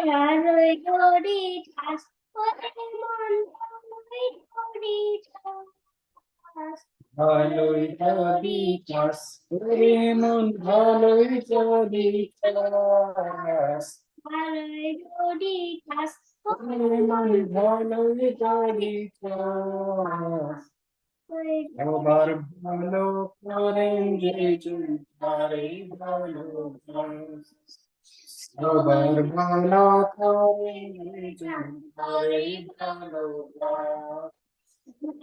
ভালোই করি চাষ ওরে মন ভালোই করি চাষ ভালোই যদি চাস ওরে মন ভালোই যদি চাস ভালোই করি চাষ ওরে মন ভালোই যদি চাস সবার ভালো করেন যে তারে ভালোবাস সবার ভালো করেন যে তারে ভালোবাস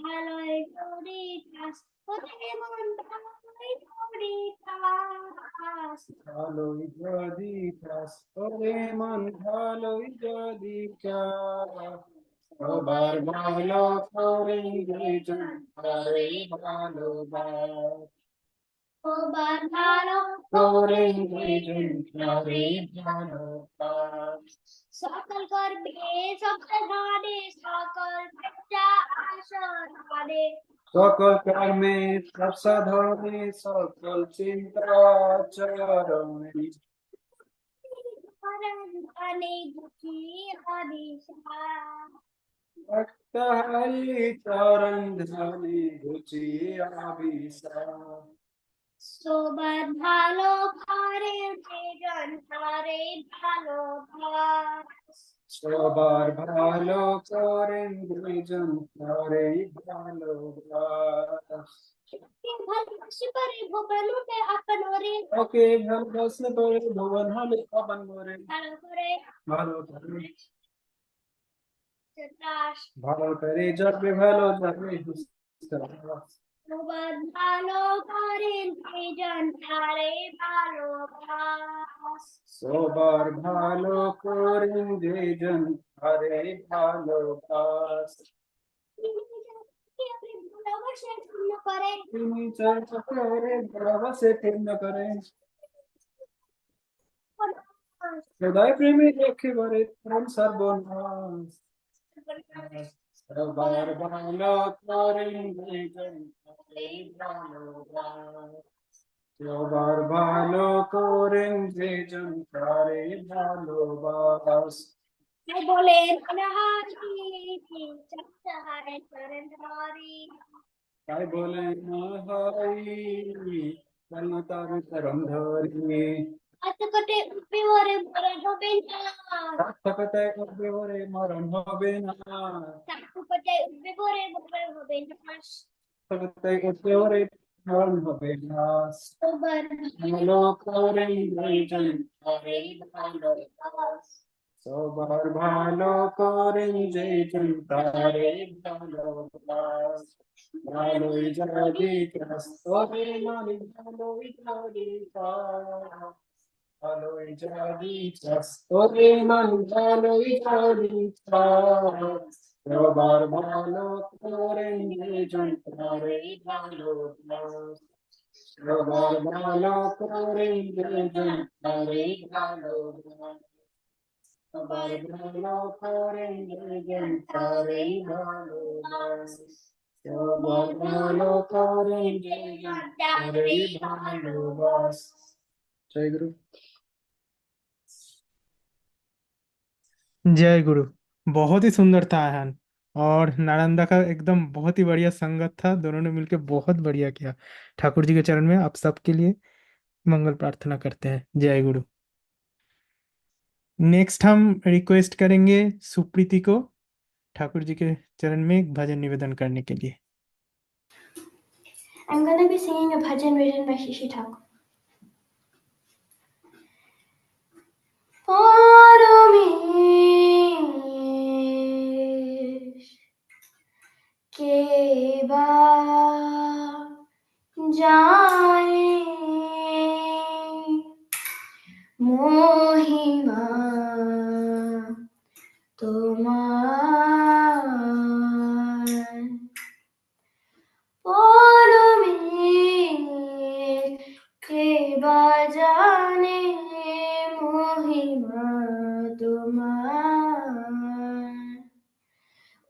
ভালোই করি চাষ ওরে মন ভালোই করি চাষ ভালোই যদি চাস ওরে মন ভালোই যদি চাস সবার ভালো করেন যে তারে ভালোবাস সবার ভালো করেন যে তারে ভালোবাস সকল করবে সকল ধরে সকল প্রজা আসন করে সকল কর্মে সব সাধনে সকল চিন্তা চরণে ধনে দুঃখী হরিষা ভক্তাই চরণ ধ্যানে রুচি আবিসা সবার ভালো করে যেজন করে ভালোবাস সবার ভালো করেন দুইজন করে ভালোবাস ভালোবাসি পারে ভুবন উঠে আপন ওরে ওকে ভালোবাসলে পরে ভুবন হলে পাবন করে ভালো করে ভালো করে চাষ ভালো করে যাবে ভালো যাবে সবার ভালো করেন যেজন করে ভালোবাস সবার ভালো করেন যেজন আরে ভালোবাস ভালোবাসে পূর্ণ করে তিনি চর্চা করে ভালোবাসে পূর্ণ করেন হৃদয় প্রেমী একেবারে প্রেম সর্বনাশ সবার ভালো করেন যেজন আরে ভালোবাস সবার ভালো করেন যেজন তারে ভালোবাস তাই বলেন অনাহারি চাচারে করেন হরি তাই বলে না হই কেন তার চরণ ধরি আতকটে উঠবে ওরে মরণ হবে না সার্থকতায় উঠবে ওরে মরণ হবে না আতকটে উঠবে ওরে মরণ হবে না সার্থকতায় উঠবে ওরে মরণ হবে না সবার ভালো করেন দুইজন তারে ভালোবাস সবার ভালো করেন যেজন তারে ভালোবাস ভালোই যদি চাস তবে মালিক ভালোই যদি চাস ভালোই যদি চাস তবে মালিক ভালোই যদি চাস সবার ভালো করেন যেজন তারে ভালোবাস সবার ভালো করেন যেজন তারে ভালোবাস সবার ভালো করেন যেজন তারে ভালোবাস সবার ভালো করেন যেজন তারে ভালোবাস জয় গুরু जय गुरु। बहुत ही सुंदर था आह्वान। और नालंदा का एकदम बहुत ही बढ़िया संगत था, दोनों ने मिलकर बहुत बढ़िया किया। ठाकुर जी के चरण में आप सबके लिए मंगल प्रार्थना करते हैं। जय गुरु। नेक्स्ट हम रिक्वेस्ट करेंगे सुप्रीति को ठाकुर जी के चरण में एक भजन निवेदन करने के लिए। I'm going to be singing a bhajan written by Shishi Thakur. Paramesh ke ba jaane mohima তোমার পরমেশ কে বা জানে মহিমা তোমার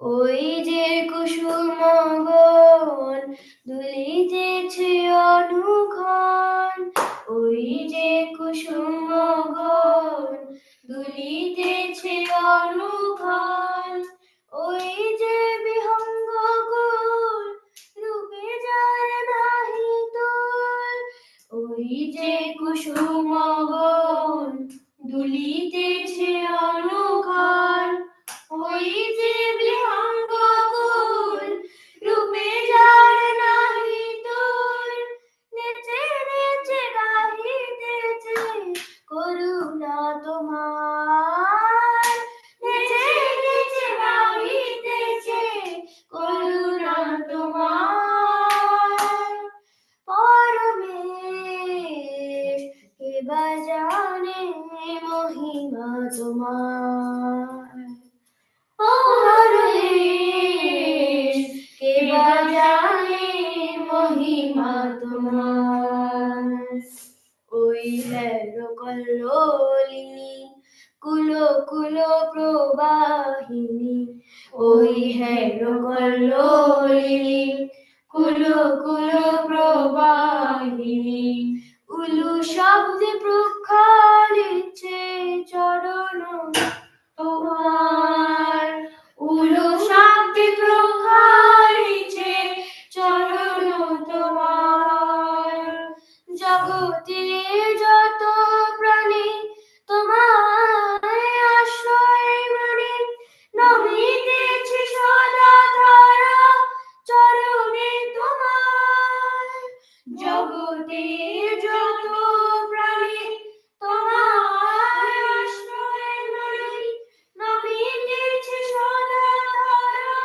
ওই যে কুসুমগণ দুলিতেছে অনুক্ষণ ওই যে কুসুমগণ দুলিতেছে জানে মহিমা তোমার পরমেশ কে বা জানে মহিমা তোমার ওই হেরো কল্লোলিনী কুলো কুলো প্রবাহিনী ওই হেরো কল্লোলিনী কুলো কুলো প্রবাহিনী উলু শব্দে প্রক্ষালিছে চরণ তোমার উলু শব্দে প্রক্ষালিছে চরণ তোমার জগতে যত প্রাণী তোমায় আশ্রয় মানে নমিতেছে সদা তারা চরণে তোমার জগতে যত প্রাণী তোমায় আশ্রয় মানে নমিতেছে সদা তারা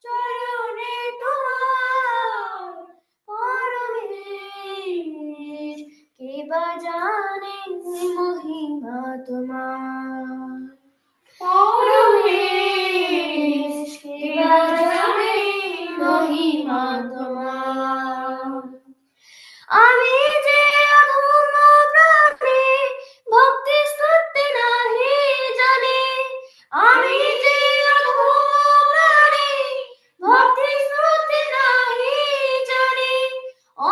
চরণে তোমার পরমেশ কে বা জানে মহিমা তোমার পরমেশ কে বা জানে মহিমা তোমার আমি যে অধম প্রাণী ভক্তি স্তুতি নাহি জানি আমি যে অধম প্রাণী ভক্তি স্তুতি নাহি জানি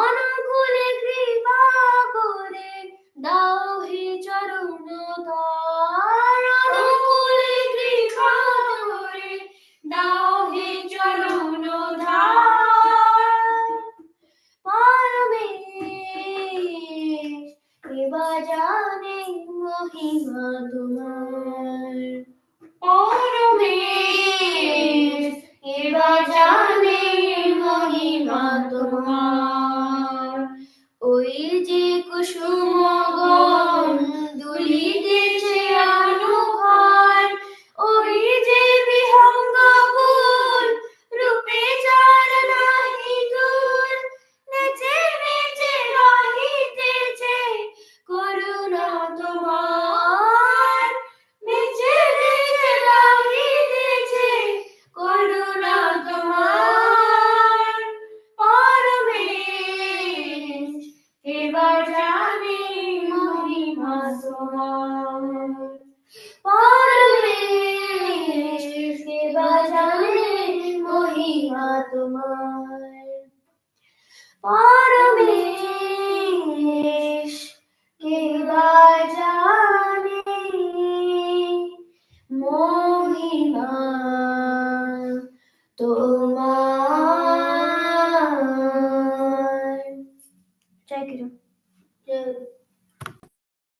অনুকূলে কৃপা করে দাও হে চরণ তার অনুকূলে কৃপা করে দাও হে চরণ ধার পরমেশ কে বা জানে মহিমা তোমার পরমেশ কে বা জানে মহিমা তোমার ওই যে কুসুমগণ দুলিতেছে অনুভার ওই যে বিহঙ্গ ফুল রূপে যার নাহি দূর নেচে নেচে রহিতেছে করুণা তোমার নেচে নেচে রহিতেছে করুণা তোমার পরমেশ কে বা জানে মহিমা তোমার পরমেশ কে বা জানে মহিমা তোমার পরমেশ কে বা জানে মহিমা তোমার जय गुरु जय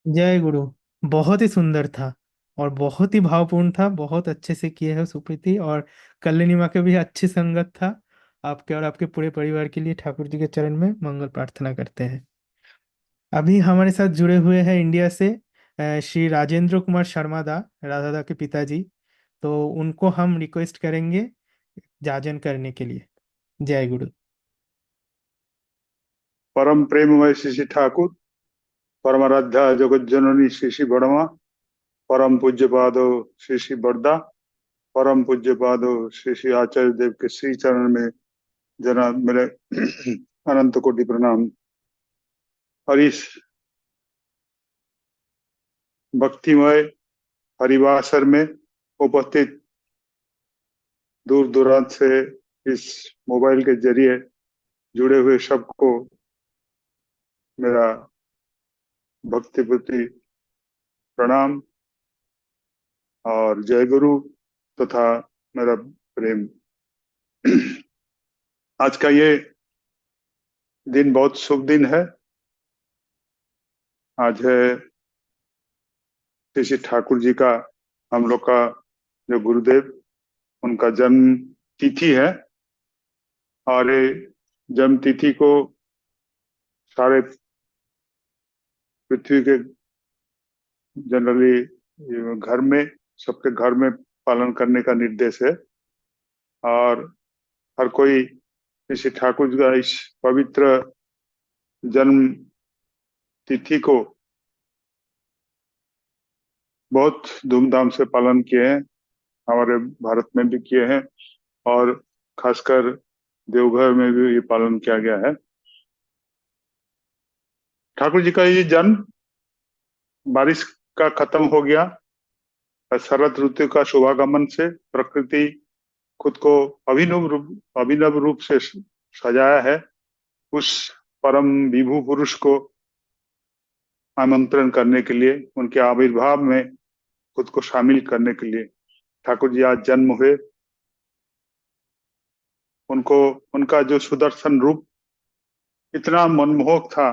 जय गुरु। बहुत ही सुंदर था और बहुत ही भावपूर्ण था। बहुत अच्छे से किए है सुप्रीति, और कल्याणी माँ के भी अच्छी संगत था। आपके और आपके पूरे परिवार के लिए ठाकुर जी के चरण में मंगल प्रार्थना करते हैं। अभी हमारे साथ जुड़े हुए हैं इंडिया से श्री राजेंद्र कुमार शर्मा दा, राधा दा के पिताजी। तो उनको हम रिक्वेस्ट करेंगे जाजन करने के लिए। जय गुरु। परम प्रेममय श्री श्री ठाकुर, परमाराध्या जगत जननी श्री श्री बड़मा, परम पूज्य पादो श्री श्री बड़दा, परम पूज्य पादो श्री श्री आचार्य देव के श्री चरण में जना मेरे अनंत कोटि प्रणाम। और इस भक्तिमय हरिवासर में उपस्थित दूर दराज से इस मोबाइल के जरिए जुड़े हुए सबको मेरा भक्तिपूर्ति प्रणाम और जय गुरु तथा मेरा प्रेम। आज का ये दिन बहुत शुभ दिन है। आज है श्री श्री ठाकुर जी का, हम लोग का जो गुरुदेव, उनका जन्म तिथि है। और ये जन्म तिथि को सारे पृथ्वी के जनरली घर में, सबके घर में पालन करने का निर्देश है। और हर कोई श्री ठाकुर जी का इस पवित्र जन्म तिथि को बहुत धूमधाम से पालन किए हैं, हमारे भारत में भी किए हैं और खासकर देवघर में भी ये पालन किया गया है। ठाकुर जी का ये जन्म बारिश का खत्म हो गया, शरद ऋतु का शुभागमन से प्रकृति खुद को अभिनव रूप से सजाया है। उस परम विभू पुरुष को आमंत्रण करने के लिए, उनके आविर्भाव में खुद को शामिल करने के लिए ठाकुर जी आज जन्म हुए। उनका जो सुदर्शन रूप इतना मनमोहक था,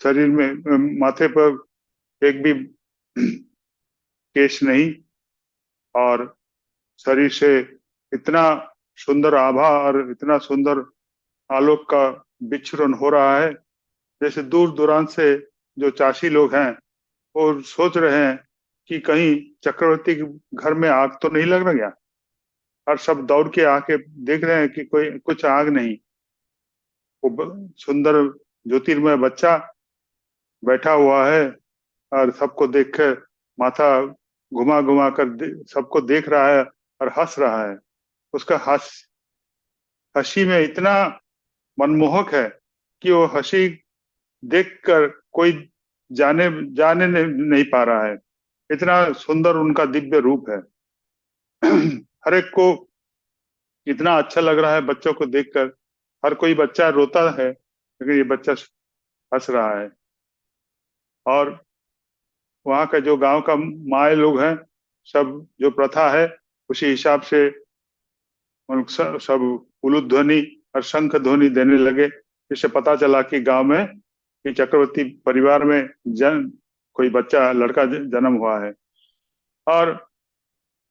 शरीर में माथे पर एक भी केश नहीं और शरीर से इतना सुंदर आभा और इतना सुंदर आलोक का विचरण हो रहा है, जैसे दूर दराज से जो चाषी लोग हैं वो सोच रहे हैं कि कहीं चक्रवर्ती के घर में आग तो नहीं लग गया, और सब दौड़ के आके देख रहे हैं कि कोई कुछ आग नहीं। वो सुंदर ज्योतिर्मय बच्चा बैठा हुआ है और सबको देखकर माथा घुमा घुमा कर सबको देख रहा है और हंस रहा है। उसका हंसी में इतना मनमोहक है कि वो हंसी देखकर कोई जाने नहीं पा रहा है, इतना सुंदर उनका दिव्य रूप है। हर एक को इतना अच्छा लग रहा है बच्चों को देखकर। हर कोई बच्चा रोता है लेकिन ये बच्चा हंस रहा है। और वहाँ का जो गांव का माए लोग हैं, सब जो प्रथा है उसी हिसाब से सब उलूध्वनि और शंख ध्वनि देने लगे। इससे पता चला कि गांव में कि चक्रवर्ती परिवार में कोई बच्चा लड़का जन्म हुआ है। और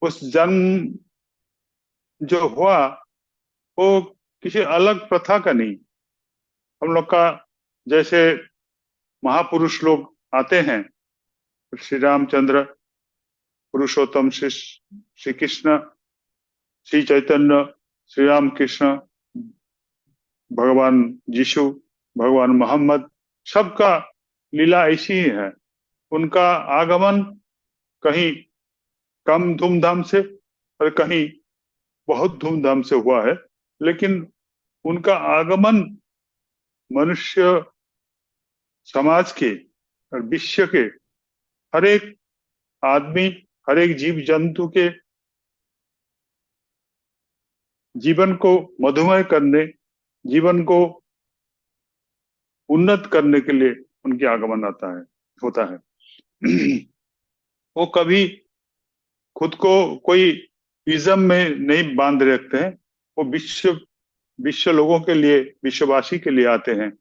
उस जन्म जो हुआ वो किसी अलग प्रथा का नहीं, हम लोग का जैसे महापुरुष लोग आते हैं, श्री रामचंद्र, पुरुषोत्तम श्री कृष्ण, श्री चैतन्य, श्री राम कृष्ण, भगवान यीशु, भगवान मोहम्मद, सबका लीला ऐसी ही है। उनका आगमन कहीं कम धूमधाम से और कहीं बहुत धूमधाम से हुआ है, लेकिन उनका आगमन मनुष्य समाज के और विश्व के हर एक आदमी, हर एक जीव जंतु के जीवन को मधुमय करने, जीवन को उन्नत करने के लिए उनके आगमन होता है। वो कभी खुद को कोई इज्म में नहीं बांध रखते हैं, वो विश्व लोगों के लिए, विश्ववासी के लिए आते हैं।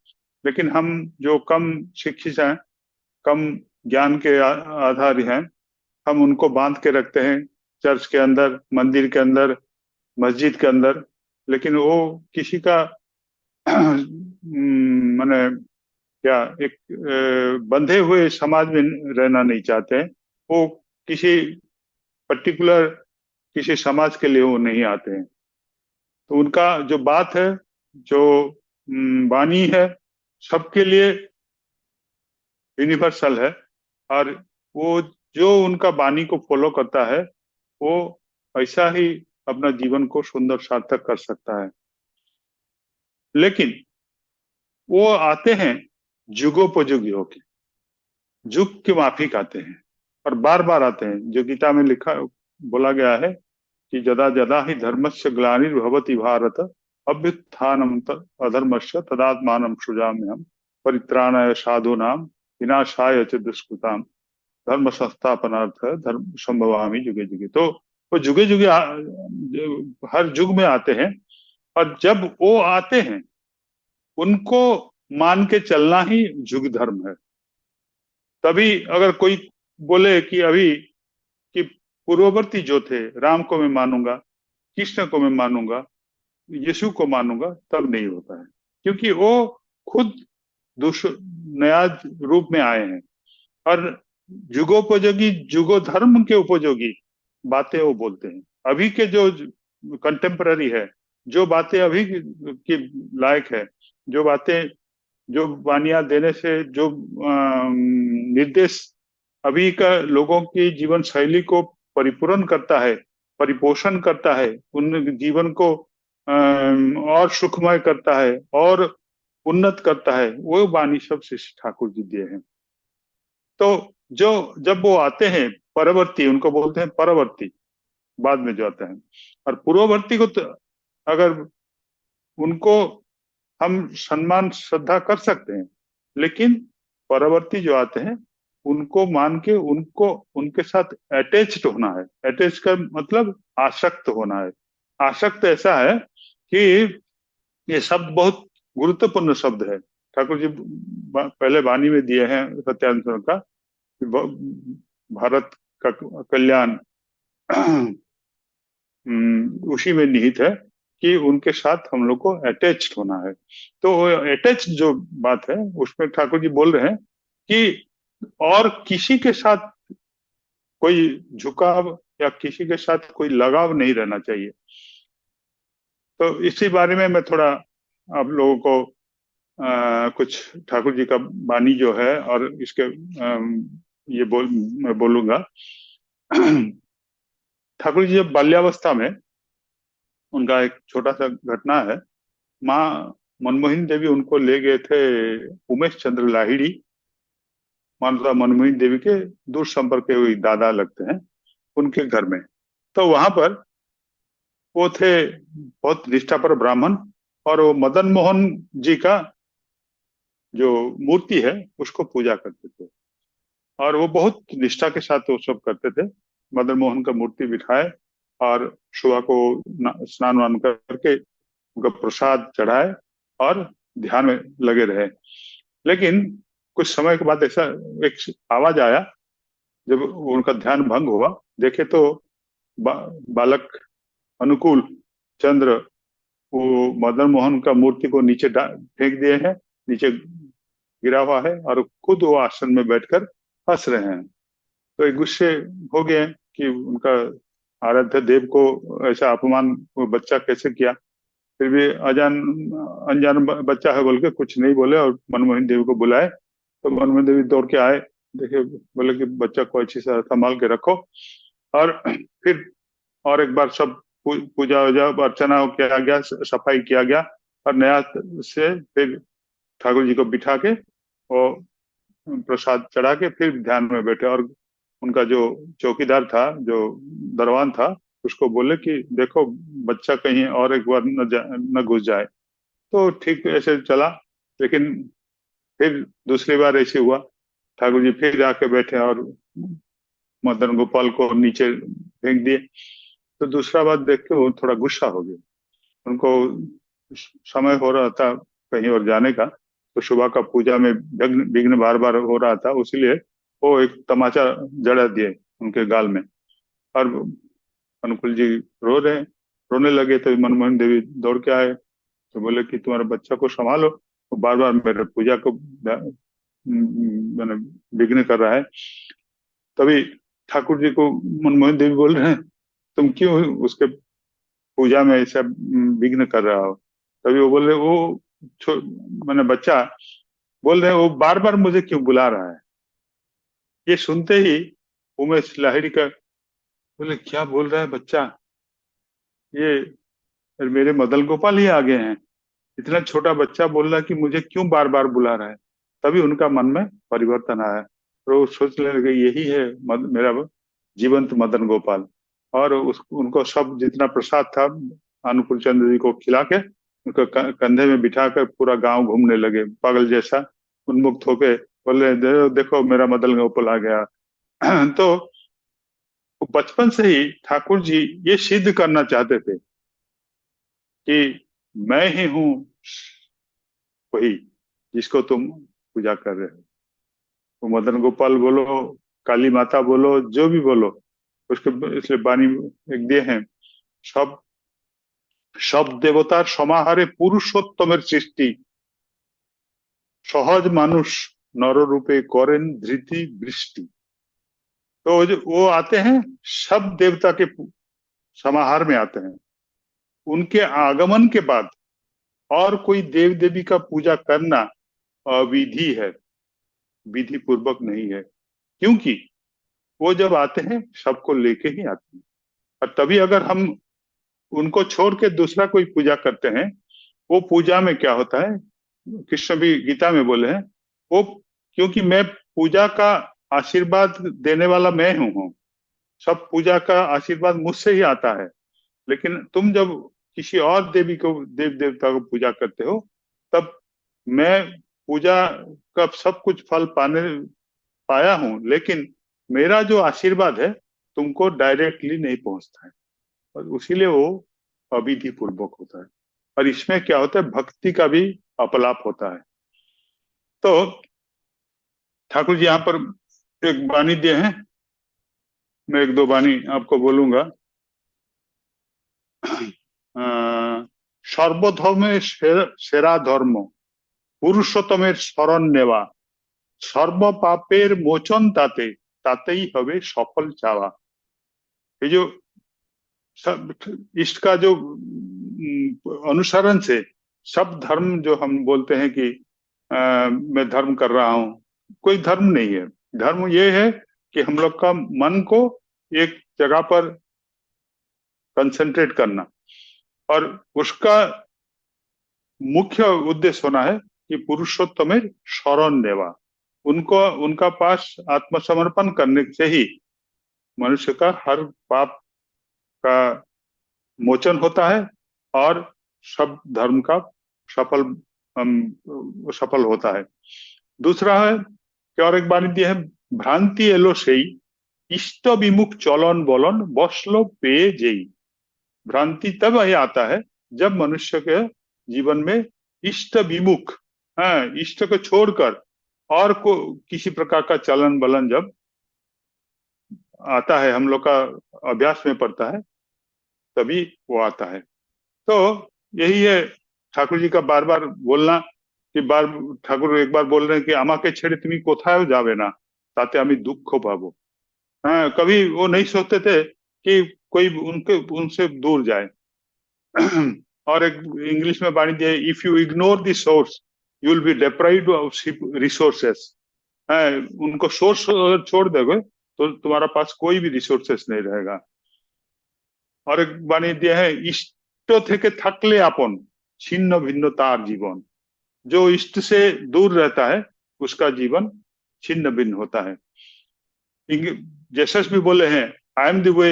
लेकिन हम जो कम शिक्षित हैं, कम ज्ञान के आधार हैं, हम उनको बांध के रखते हैं चर्च के अंदर, मंदिर के अंदर, मस्जिद के अंदर। लेकिन वो किसी का माने क्या एक बंधे हुए समाज में रहना नहीं चाहते हैं। वो किसी पर्टिकुलर किसी समाज के लिए वो नहीं आते हैं। तो उनका जो बात है, जो वाणी है, सबके लिए यूनिवर्सल है। और वो जो उनका वाणी को फॉलो करता है वो ऐसा ही अपना जीवन को सुंदर सार्थक कर सकता है। लेकिन वो आते हैं जुगोपयोगी होके, जुग के माफिक आते हैं और बार बार आते हैं। जो गीता में बोला गया है कि जदा जदा ही धर्मस्य ग्लानिर्भवति भारत अभ्युत्थानम अधर्मस्य तदात्मानं सृजाम्यहम् परित्राणाय साधूनां विनाशाय च दुष्कृताम् धर्म संस्थापनार्थ धर्म संभवामि जुगे जुगे। तो वो जुगे जुगे हर युग में आते हैं, और जब वो आते हैं उनको मान के चलना ही युग धर्म है। तभी अगर कोई बोले कि अभी कि पूर्ववर्ती जो थे, राम को मैं मानूंगा, कृष्ण को मैं मानूंगा, यीशु को मानूंगा, तब नहीं होता है, क्योंकि वो खुद नया रूप में आए हैं और युगोपयोगी, युगो धर्म के उपयोगी बातें वो बोलते हैं। अभी के जो कंटेम्पररी है, जो बातें अभी की लायक है, जो बातें जो वानियां देने से जो निर्देश अभी का लोगों की जीवन शैली को परिपूर्ण करता है, परिपोषण करता है, उन जीवन को और सुखमय करता है और उन्नत करता है, वो वाणी सब श्री ठाकुर जी दिए हैं। तो जो जब वो आते हैं परवर्ती, उनको बोलते हैं परवर्ती, बाद में जो आते हैं, और पूर्ववर्ती को तो अगर उनको हम सम्मान श्रद्धा कर सकते हैं, लेकिन परवर्ती जो आते हैं उनको मान के उनको उनके साथ अटैच्ड होना है। अटैच का मतलब आसक्त होना है। आसक्त ऐसा है कि ये शब्द बहुत गुरुत्वपूर्ण शब्द है। ठाकुर जी पहले वाणी में दिए हैं सत्यानुसरण का कि भारत का कल्याण उसी में निहित है कि उनके साथ हम लोग को अटैच्ड होना है। तो अटैच जो बात है उसमें ठाकुर जी बोल रहे हैं कि और किसी के साथ कोई झुकाव या किसी के साथ कोई लगाव नहीं रहना चाहिए। तो इसी बारे में मैं थोड़ा आप लोगों को कुछ ठाकुर जी का वाणी जो है और इसके मैं बोलूंगा। ठाकुर जी जब बाल्यावस्था में, उनका एक छोटा सा घटना है। माँ मनमोहिनी देवी उनको ले गए थे उमेश चंद्र लाहिड़ी, माता मनमोहिनी देवी के दूर संपर्क के हुए दादा लगते हैं, उनके घर में। तो वहां पर वो थे बहुत निष्ठापर ब्राह्मण, और वो मदन मोहन जी का जो मूर्ति है उसको पूजा करते थे, और वो बहुत निष्ठा के साथ वो सब करते थे। मदन मोहन का मूर्ति बिठाए और सुबह को स्नान वान करके उनका प्रसाद चढ़ाए और ध्यान में लगे रहे। लेकिन कुछ समय के बाद ऐसा एक आवाज आया, जब उनका ध्यान भंग हुआ, देखे तो बालक अनुकूल चंद्र वो मदन मोहन का मूर्ति को नीचे फेंक दिए हैं, नीचे गिरा हुआ है, और खुद वो आसन में बैठकर हंस रहे हैं। तो एक गुस्से हो गए कि उनका आराध्य देव को ऐसा अपमान वो बच्चा कैसे किया। फिर भी अनजान बच्चा है बोल के कुछ नहीं बोले, और मनमोहन देवी को बुलाए। तो मनमोहन देवी दौड़ के आए, देखे, बोले कि बच्चा को अच्छी से संभाल के रखो। और फिर और एक बार सब पूजा वूजा अर्चना किया गया, सफाई किया गया, और नया से फिर ठाकुर जी को बिठा के और प्रसाद चढ़ा के फिर ध्यान में बैठे। और उनका जो चौकीदार था, जो दरवान था, उसको बोले कि देखो बच्चा कहीं और एक बार न घुस जाए। तो ठीक ऐसे चला, लेकिन फिर दूसरी बार ऐसे हुआ, ठाकुर जी फिर आके बैठे और मदन गोपाल को नीचे फेंक दिए। तो दूसरा बार देख के वो थोड़ा गुस्सा हो गए। उनको समय हो रहा था कहीं और जाने का, तो सुबह का पूजा में विघ्न बार बार हो रहा था, इसलिए वो एक तमाचा जड़ा दिए उनके गाल में। और अनुकूल जी रोने लगे। तो मनमोहन देवी दौड़ के आए, तो बोले कि तुम्हारे बच्चा को संभालो, वो बार बार मेरे पूजा को मैंने विघ्न कर रहा है। तभी ठाकुर जी को मनमोहन देवी बोल रहे हैं, तुम क्यों उसके पूजा में ऐसा विघ्न कर रहा हो। तभी वो बोल रहे, वो मैंने बच्चा बोल रहे, वो बार बार मुझे क्यों बुला रहा है। ये सुनते ही उमेश लाहिड़ी का बोले, क्या बोल रहा है बच्चा, ये मेरे मदन गोपाल ही आ गए हैं, इतना छोटा बच्चा बोल रहा है कि मुझे क्यों बार बार बुला रहा है। तभी उनका मन में परिवर्तन आया, तो वो सोचने लगे यही है मेरा जीवंत मदन गोपाल। और उनको सब जितना प्रसाद था अनुकूल चंद्र जी को खिला के उनको कंधे में बिठाकर पूरा गांव घूमने लगे, पागल जैसा उन्मुक्त होके बोले, देखो मेरा मदन गोपाल आ गया। तो बचपन से ही ठाकुर जी ये सिद्ध करना चाहते थे कि मैं ही हूँ वही जिसको तुम पूजा कर रहे हो। वो मदन गोपाल बोलो, काली माता बोलो, जो भी बोलो, उसके इसलिए वाणी एक दिए हैं, सब सब देवतार समाहारे पुरुषोत्तमेर सृष्टि, सहज मानुष नर रूपे करें धृति वृष्टि। तो वो आते हैं सब देवता के समाहार में आते हैं। उनके आगमन के बाद और कोई देव देवी का पूजा करना अविधि है, विधि पूर्वक नहीं है। क्योंकि वो जब आते हैं सबको लेके ही आते हैं, और तभी अगर हम उनको छोड़ के दूसरा कोई पूजा करते हैं, वो पूजा में क्या होता है, कृष्ण भी गीता में बोले हैं, वो क्योंकि मैं पूजा का आशीर्वाद देने वाला मैं हूँ, सब पूजा का आशीर्वाद मुझसे ही आता है। लेकिन तुम जब किसी और देवी को, देव देवता को पूजा करते हो, तब मैं पूजा का सब कुछ फल पाया हूँ, लेकिन मेरा जो आशीर्वाद है तुमको डायरेक्टली नहीं पहुंचता है, और उसीलिए वो अविधि पूर्वक होता है। और इसमें क्या होता है, भक्ति का भी अपलाप होता है। तो ठाकुर जी यहाँ पर एक वाणी दिए हैं, मैं एक दो वाणी आपको बोलूंगा। সর্বধর্মের সেরা ধর্ম, পুরুষোত্তমের শরণ নেওয়া, সর্ব পাপের মোচন তাতে, তাতেই হবে সফল চাওয়া। ये जो इष्ट का जो अनुसरण से सब धर्म जो हम बोलते हैं कि मैं धर्म कर रहा हूँ, कोई धर्म नहीं है। धर्म ये है कि हम लोग का मन को एक जगह पर कंसंट्रेट करना, और उसका मुख्य उद्देश्य होना है कि पुरुषोत्तमेर शरण नेवा, उनको उनका पास आत्मसमर्पण करने से ही मनुष्य का हर पाप का मोचन होता है और सब धर्म का सफल सफल होता है। दूसरा है कि और एक बाणी दिया है, भ्रांति एलो सेई इष्ट विमुख चलन बलन बसलो पे जेई। भ्रांति तब ही आता है जब मनुष्य के जीवन में इष्ट विमुख, इष्ट को छोड़कर और को किसी प्रकार का चलन बलन जब आता है, हम लोग का अभ्यास में पड़ता है, तभी वो आता है। तो यही है ठाकुर जी का बार बार बोलना कि ठाकुर एक बार बोल रहे हैं कि আমাকে ছেড়ে তুমি কোথাও যাবে না, তাতে আমি দুঃখ পাবো। कभी वो नहीं सोचते थे कि कोई उनसे दूर जाए। और एक इंग्लिश में वाणी दिया, if you ignore the source you will B deprived of resources. उनको सोर्स छोड़ दोगे तो तुम्हारा पास कोई भी रिसोर्सेस नहीं रहेगा। और एक वाणी दिया है, इष्ट থেকে থাকলে আপন छिन्न भिन्न तार जीवन। जो इष्ट से दूर रहता है उसका जीवन छिन्न भिन्न होता है। जेसस भी बोले हैं, I am the way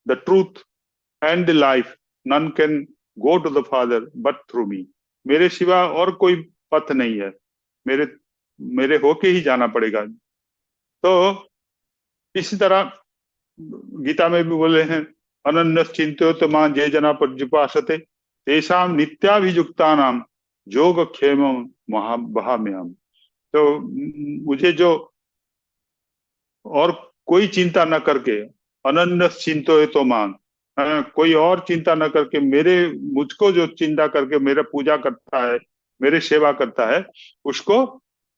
the truth and the life, none can go to the father but through me. मेरे सिवा और कोई पथ नहीं है, मेरे होके ही जाना पड़ेगा। तो इसी तरह गीता में भी बोले हैं, अनन्य चिंत्योत मां जे जना पर्युपासते तेषाम नित्याभियुक्तानाम योग क्षेम महाभ्याम्यहम्। तो मुझे जो और कोई चिंता न करके, अनन्य चिंतो मान, कोई और चिंता न करके मुझको जो चिंता करके मेरा पूजा करता है, मेरे सेवा करता है, उसको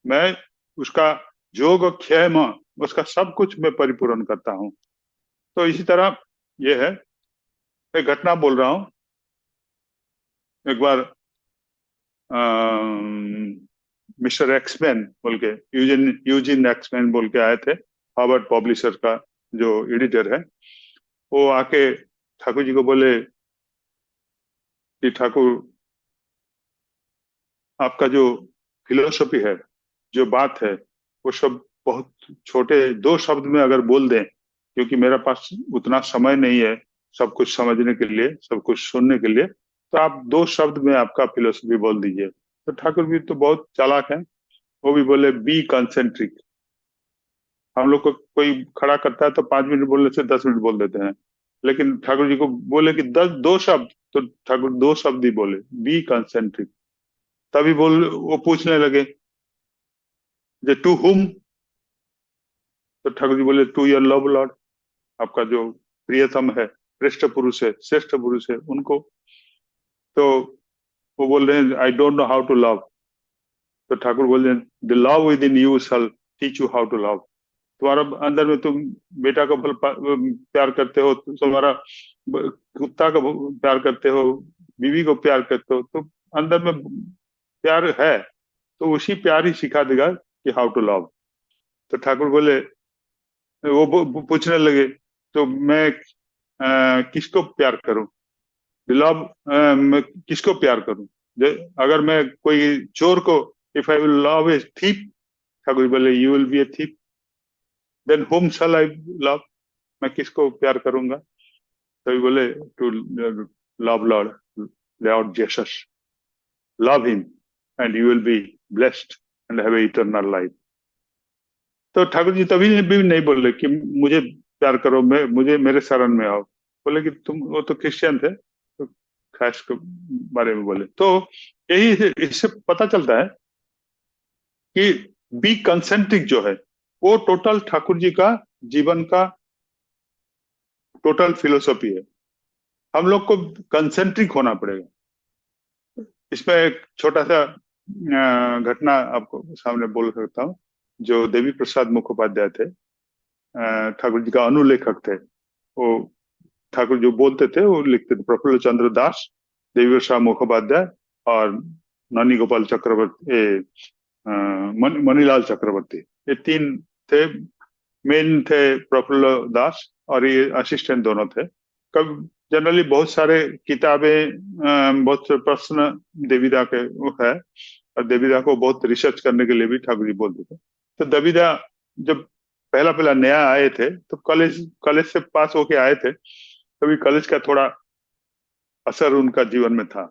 मैं उसका योग क्षेम, उसका सब कुछ मैं परिपूर्ण करता हूँ। तो इसी तरह ये है, एक घटना बोल रहा हूँ। एक बार मिस्टर एक्समैन बोल के, यूजिन एक्समैन बोल के आए थे, हार्वर्ड पब्लिशर का जो एडिटर है, वो आके ठाकुर जी को बोले कि ठाकुर, आपका जो फिलोसफी है, जो बात है, वो सब बहुत छोटे 2 शब्द में अगर बोल दें, क्योंकि मेरे पास उतना समय नहीं है सब कुछ समझने के लिए, सब कुछ सुनने के लिए, तो आप 2 शब्द में आपका फिलोसफी बोल दीजिए। तो ठाकुर भी तो बहुत चालाक है, वो भी बोले बी कंसेंट्रिक। हम लोग को कोई खड़ा करता है तो 5 मिनट बोलने से 10 मिनट बोल देते हैं, लेकिन ठाकुर जी को बोले कि 2 शब्द, तो ठाकुर 2 शब्द ही बोले, बी कंसेंट्रिक। तभी वो पूछने लगे जे टू हुम, तो ठाकुर जी बोले टू योर लव लॉर्ड, आपका जो प्रियतम है, श्रेष्ठ पुरुष है, श्रेष्ठ पुरुष है, उनको। तो वो बोल रहे हैं, I don't know how to love. तो ठाकुर बोल रहे हैं, the love within you shall teach you how to love. तुम्हारा अंदर में तुम बेटा का प्यार करते हो, तुम्हारा कुत्ता का प्यार करते हो, बीवी को प्यार करते हो, तो अंदर में प्यार है, तो उसी प्यार ही सिखा देगा कि हाउ टू लव। तो ठाकुर बोले, वो पूछने लगे, तो मैं किसको प्यार करूं, लव, मैं किसको प्यार करूं? अगर मैं कोई चोर को, if I will love a thief, Thakur बोले you will be a thief, then whom shall I love, मैं किसको प्यार करूंगा? तो बोले to love Lord, Lord Jesus, love him and you will be blessed and have eternal life. तो ठाकुर जी तभी भी नहीं बोले कि मुझे प्यार करो, मैं मुझे मेरे शरण में आओ। बोले कि तुम, वो तो क्रिश्चियन थे, तो क्राइस्ट के बारे में बोले। तो यही इससे पता चलता है कि बी कंसेंट्रिक जो है वो टोटल ठाकुर जी का जीवन का टोटल फिलोसॉफी है। हम लोग को कंसेंट्रिक होना पड़ेगा। इसमें एक छोटा सा घटना आपको सामने बोल सकता हूँ। जो देवी प्रसाद मुखोपाध्याय थे, ठाकुर जी का अनुलेखक थे, वो ठाकुर जो बोलते थे वो लिखते थे। प्रफुल्ल चंद्र दास, देवी प्रसाद मुखोपाध्याय और ननी गोपाल चक्रवर्ती, मनीलाल चक्रवर्ती, ये तीन थे। मेन थे प्रफुल्ल दास और ये असिस्टेंट दोनों थे। कब जनरली बहुत सारे किताबें, बहुत से प्रश्न देवीदा के वो है, और देवीदा को बहुत रिसर्च करने के लिए भी ठाकुर जी बोलते थे। तो देवीदा जब पहला पहला नया आए थे तो कॉलेज कॉलेज से पास होके आए थे, तभी कॉलेज का थोड़ा असर उनका जीवन में था।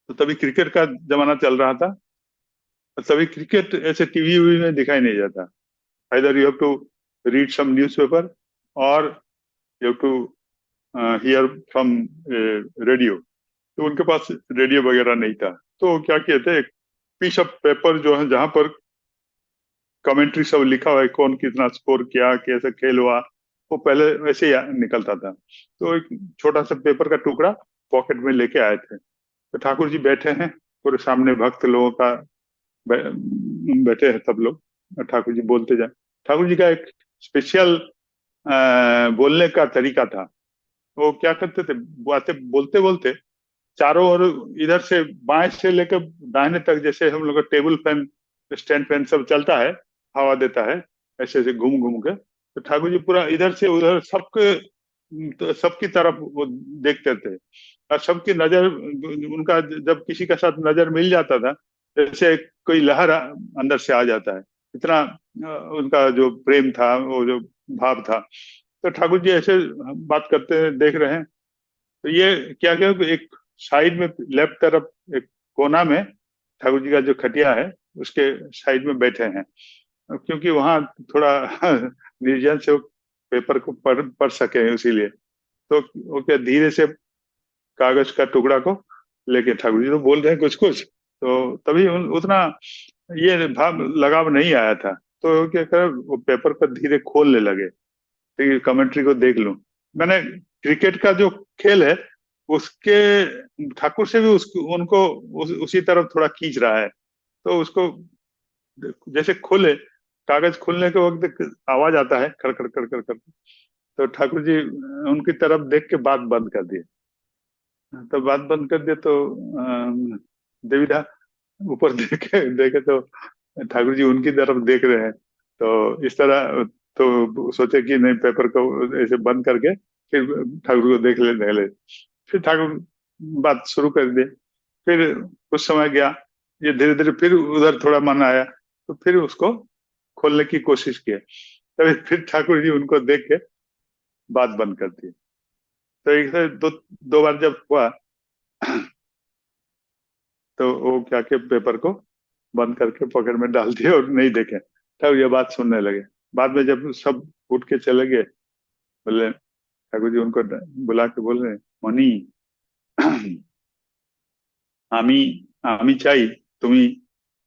तो तभी क्रिकेट का जमाना चल रहा था, और तभी क्रिकेट ऐसे टीवी वीवी में दिखाई नहीं जाता। either you have to read some newspaper or you have to hear from radio। तो उनके पास रेडियो वगैरह नहीं था, तो क्या किए थे, एक पीस ऑफ पेपर जो है जहां पर कमेंट्री सब लिखा हुआ है, कौन कितना स्कोर किया, कैसे खेल हुआ, वो पहले वैसे ही निकलता था। तो एक छोटा सा पेपर का टुकड़ा पॉकेट में लेके आए थे। तो ठाकुर जी बैठे हैं, पूरे सामने भक्त लोगों का बैठे हैं सब लोग, ठाकुर जी बोलते जाए। ठाकुर जी का एक स्पेशल बोलने का तरीका था। वो क्या करते थे, बातें बोलते बोलते चारों ओर, इधर से बाएं से लेकर दाहिने तक, जैसे हम लोग का टेबल फैन, स्टैंड फैन सब चलता है, हवा देता है, ऐसे ऐसे घूम घूम के, तो ठाकुर जी पूरा इधर से उधर सबके, तो सबकी तरफ वो देखते थे। और सबकी नजर, उनका जब किसी के साथ नजर मिल जाता था, जैसे कोई लहर अंदर से आ जाता है, इतना उनका जो प्रेम था, वो जो भाव था। तो ठाकुर जी ऐसे बात करते हैं, देख रहे हैं, तो ये क्या क्या, एक साइड में लेफ्ट तरफ एक कोना में ठाकुर जी का जो खटिया है उसके साइड में बैठे हैं, क्योंकि वहां थोड़ा निर्जन से पेपर को पढ़ सके, इसीलिए। तो वो क्या धीरे से कागज का टुकड़ा को लेके, ठाकुर जी तो बोल रहे हैं कुछ कुछ, तो तभी उतना ये भाव लगाव नहीं आया था। तो क्या कर, वो पेपर पर धीरे खोलने लगे, तो कमेंट्री को देख लूं। मैंने क्रिकेट का जो खेल है उसके ठाकुर से भी उनको उसी तरफ थोड़ा खींच रहा है। तो उसको जैसे खोले, कागज खोलने के वक्त आवाज आता है खड़ खड़ खड़ खड़ खड़, तो ठाकुर जी उनकी तरफ देख के बात बंद कर दिए। तो बात बंद कर दिए तो देवीदा ऊपर देखे तो ठाकुर जी उनकी तरफ देख रहे हैं। तो इस तरह, तो सोचे कि नहीं, पेपर को ऐसे बंद करके फिर ठाकुर को देख ले। फिर ठाकुर बात शुरू कर दिए। फिर कुछ समय गया, ये धीरे धीरे फिर उधर थोड़ा मन आया, तो फिर उसको खोलने की कोशिश किया। तभी फिर ठाकुर जी उनको देख के बात बंद कर दी। तो एक से दो बार जब हुआ, तो वो क्या के पेपर को बंद करके पॉकेट में डाल दिए और नहीं देखे। तब ये बात सुनने लगे। बाद में जब सब उठ के चले गए, बोले, ठाकुर जी उनको बुला के बोल रहे, मनी, আমি চাই তুমি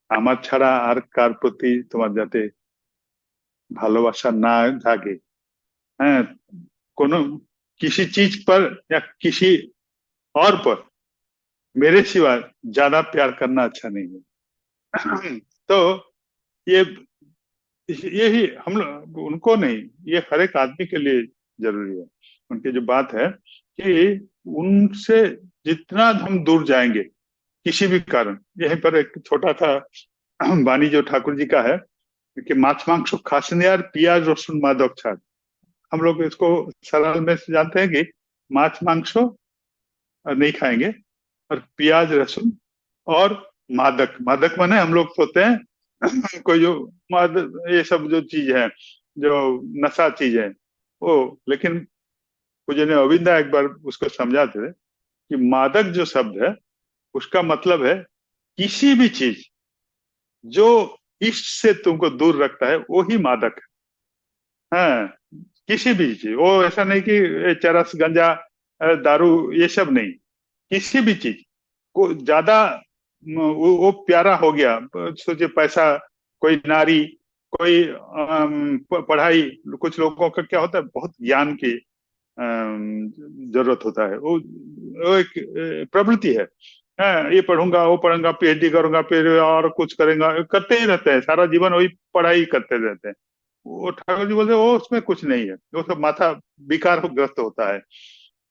আমার ছাড়া আর কার প্রতি তোমার যাতে ভালোবাসা না জাগে, হ্যাঁ, কোনো किसी चीज पर या किसी और पर मेरे सिवा ज्यादा प्यार करना अच्छा नहीं है। तो ये यही हम लोग, उनको नहीं, ये हर एक आदमी के लिए जरूरी है। उनकी जो बात है कि उनसे जितना हम दूर जाएंगे किसी भी कारण। यहीं पर एक छोटा सा वाणी जो ठाकुर जी का है कि माछ मांस खासन यार पियाज रसुन मादक छाड़। हम लोग इसको सरल में से जानते हैं कि माछ मांस नहीं खाएंगे, और प्याज लहसुन और मादक। मादक माने हम लोग सोचते हैं कोई जो ये सब जो चीज है, जो नशा चीज है वो, लेकिन मुझे ने अविंदा एक बार उसको समझाते थे कि मादक जो शब्द है उसका मतलब है किसी भी चीज जो इष्ट से तुमको दूर रखता है वो ही मादक है। हाँ, किसी भी चीज, वो ऐसा नहीं कि ये चरस गंजा दारू ये सब नहीं, किसी भी चीज को ज्यादा वो प्यारा हो गया। सोचिए पैसा, कोई नारी, कोई पढ़ाई। कुछ लोगों का क्या होता है, बहुत ज्ञान की जरूरत होता है, वो एक प्रवृत्ति है। हाँ, ये पढ़ूंगा वो पढ़ूंगा पीएचडी करूंगा फिर और कुछ करेंगा, करते ही रहते हैं सारा जीवन, वही पढ़ाई करते रहते हैं। वो ठाकुर जी बोलते हैं, वो उसमें कुछ नहीं है, वो सब माथा विकार ग्रस्त होता है।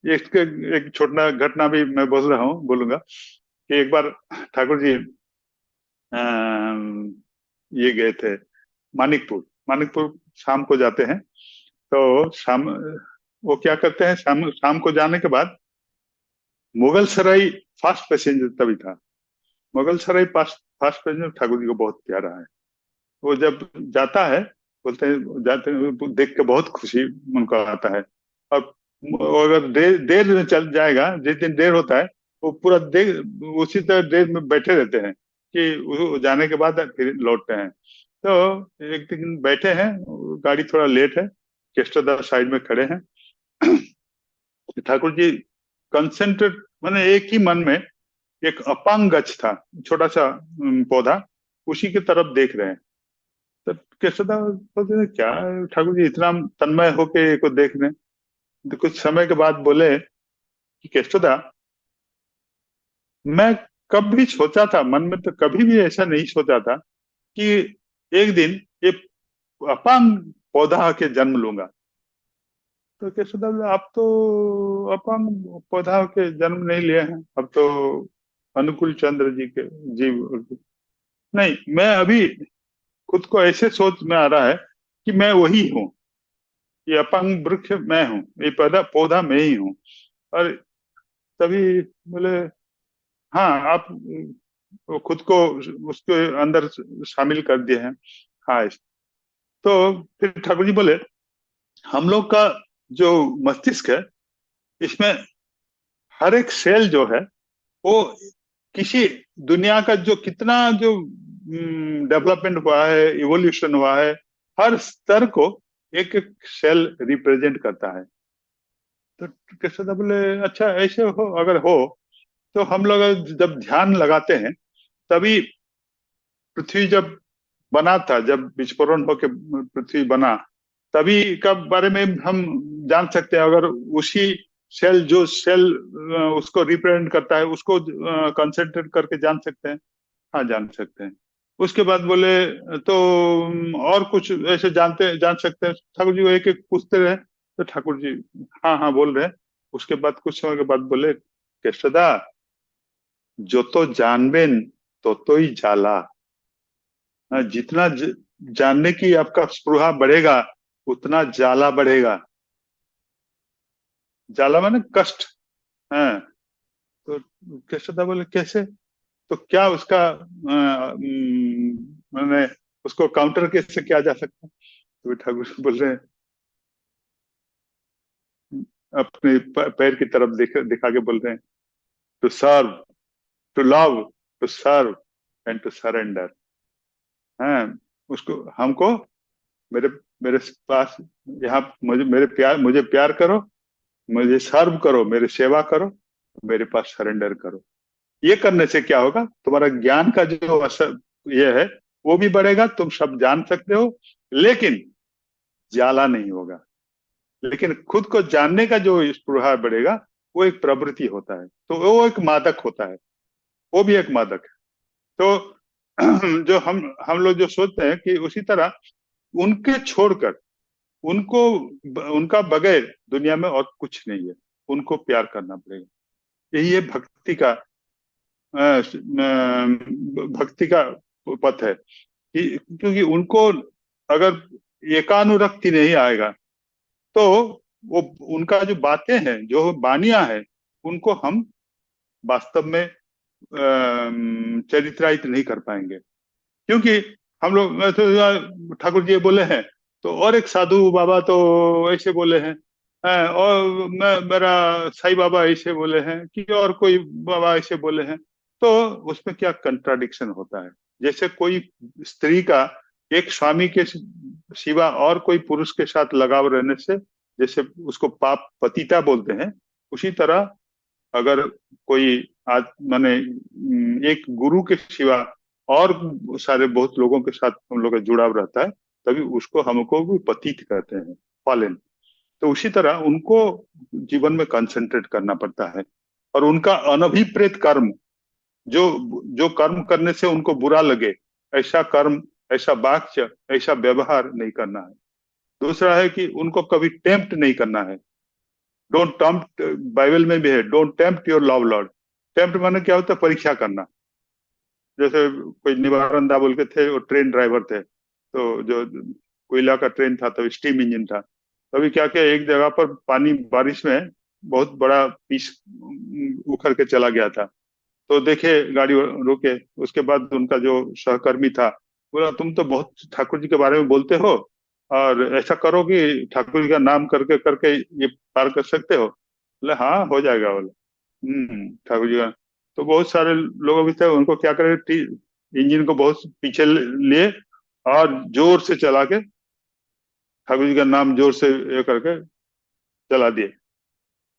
इसके एक छोटा घटना भी मैं बोलूंगा कि एक बार ठाकुर जी ये गए थे मानिकपुर। मानिकपुर शाम को जाते हैं, तो शाम वो क्या करते हैं, शाम शाम को जाने के बाद मुगल सराय फास्ट पैसेंजर तभी था। मुगल सराय fast fast passenger Thakur ji को बहुत प्यारा है। वो जब जाता है, बोलते हैं जाते हैं, देख के बहुत खुशी उनको आता है। और अगर देर में चल जाएगा, जिस दिन देर होता है वो पूरा देर उसी तरह देर में बैठे रहते हैं कि वो जाने के बाद फिर लौटते हैं। तो एक दिन बैठे हैं, गाड़ी थोड़ा लेट है, केस्टोदार साइड में खड़े हैं। ठाकुर जी कंसेंट्रेट माने एक ही मन में, एक अपांग गछ था, छोटा सा पौधा, उसी की तरफ देख रहे हैं। तो केशवदास बोलते हैं, क्या ठाकुर जी इतना तन्मय होके को देख रहे हैं? तो कुछ समय के बाद बोले कि केशवदा, मैं कभी सोचा था मन में, तो कभी भी ऐसा नहीं सोचा था कि एक दिन ये अपांग पौधा के जन्म लूंगा। तो केशवदास बोले, आप तो अपांग पौधा के जन्म नहीं लिए हैं, अब तो अनुकूल चंद्र जी के जीव। नहीं, मैं अभी खुद को ऐसे सोच में आ रहा है कि मैं वही हूँ, ये अपंग वृक्ष मैं हूँ, ये पौधा पौधा मैं ही हूँ। और तभी बोले, हाँ आप खुद को उसके अंदर शामिल कर दिए हैं। हाँ, तो फिर ठाकुर जी बोले, हम लोग का जो मस्तिष्क है, इसमें हर एक सेल जो है वो किसी दुनिया का जो कितना जो डेवलपमेंट हुआ है, इवोल्यूशन हुआ है, हर स्तर को एक एक सेल रिप्रेजेंट करता है। तो कृष्णदा बोले, अच्छा ऐसे हो, अगर हो तो हम लोग जब ध्यान लगाते हैं, तभी पृथ्वी जब बना था, जब विस्फोरण होकर पृथ्वी बना, तभी का बारे में हम जान सकते हैं। अगर उसी सेल जो सेल उसको रिप्रेजेंट करता है, उसको कंसेंट्रेट करके जान सकते हैं। हाँ, जान सकते हैं। उसके बाद बोले, तो और कुछ ऐसे जान सकते हैं? ठाकुर जी वो एक एक पूछते रहे, तो ठाकुर जी हाँ हाँ बोल रहे हैं। उसके बाद कुछ समय के बाद बोले, केशवदा, जो तो जानबेन तो ही जाला। जितना जानने की आपका स्पृहा बढ़ेगा, उतना जाला बढ़ेगा। जाला माने कष्ट। हाँ, तो केशवदा बोले, कैसे? तो क्या उसका मैंने उसको काउंटर कैसे किया जा सकता है? तो ठाकुर बोल रहे हैं, अपने पैर की तरफ दिखा के बोल रहे हैं, to serve, to love, to serve and to surrender. हाँ, उसको हमको मेरे मेरे पास यहाँ मुझे प्यार करो, मुझे सर्व करो, मेरी सेवा करो, मेरे पास सरेंडर करो। ये करने से क्या होगा, तुम्हारा ज्ञान का जो असर ये है वो भी बढ़ेगा, तुम सब जान सकते हो, लेकिन जाला नहीं होगा। लेकिन खुद को जानने का जो स्पृहा बढ़ेगा, वो एक प्रवृत्ति होता है, तो वो एक मादक होता है, वो भी एक मादक है। तो जो हम लोग जो सोचते हैं कि उसी तरह उनके छोड़कर, उनको उनका बगैर दुनिया में और कुछ नहीं है, उनको प्यार करना पड़ेगा। यही है भक्ति का भक्ति का पथ है क्योंकि उनको अगर एकानुरक्ति नहीं आएगा तो वो उनका जो बातें हैं, जो वाणियां हैं, उनको हम वास्तव में चरित्रायित नहीं कर पाएंगे। क्योंकि हम लोग ठाकुर जी बोले हैं तो और एक साधु बाबा तो ऐसे बोले हैं, और मेरा साईं बाबा ऐसे बोले हैं कि और कोई बाबा ऐसे बोले हैं, तो उसमें क्या कंट्राडिक्शन होता है। जैसे कोई स्त्री का एक स्वामी के सिवा और कोई पुरुष के साथ लगाव रहने से जैसे उसको पाप पतिता बोलते हैं, उसी तरह अगर कोई आज माने एक गुरु के सिवा और सारे बहुत लोगों के साथ हम लोग का जुड़ाव रहता है, तभी उसको हमको भी पतित कहते हैं, फॉलेन। तो उसी तरह उनको जीवन में कंसंट्रेट करना पड़ता है और उनका अनभिप्रेत कर्म, जो जो कर्म करने से उनको बुरा लगे, ऐसा कर्म, ऐसा वाक्य, ऐसा व्यवहार नहीं करना है। दूसरा है कि उनको कभी टेम्प्ट नहीं करना है। डोंट टेम्प्ट, बाइबल में भी है, don't tempt your love Lord. Tempt माने क्या होता है? परीक्षा करना। जैसे कोई निवारंदा बोल के थे, वो ट्रेन ड्राइवर थे, तो जो कोयला का ट्रेन था तो स्टीम इंजन था। तभी क्या किया, एक जगह पर पानी बारिश में बहुत बड़ा पीस उखड़ के चला गया था। तो देखे, गाड़ी रोके, उसके बाद उनका जो सहकर्मी था बोला, तुम तो बहुत ठाकुर जी के बारे में बोलते हो और ऐसा करो कि ठाकुर जी का नाम करके करके ये पार कर सकते हो। बोले हाँ हो जाएगा। बोले ठाकुर जी का। तो बहुत सारे लोग भी थे, उनको क्या करे, इंजन को बहुत पीछे लिए और जोर से चला के ठाकुर जी का नाम जोर से ये करके चला दिए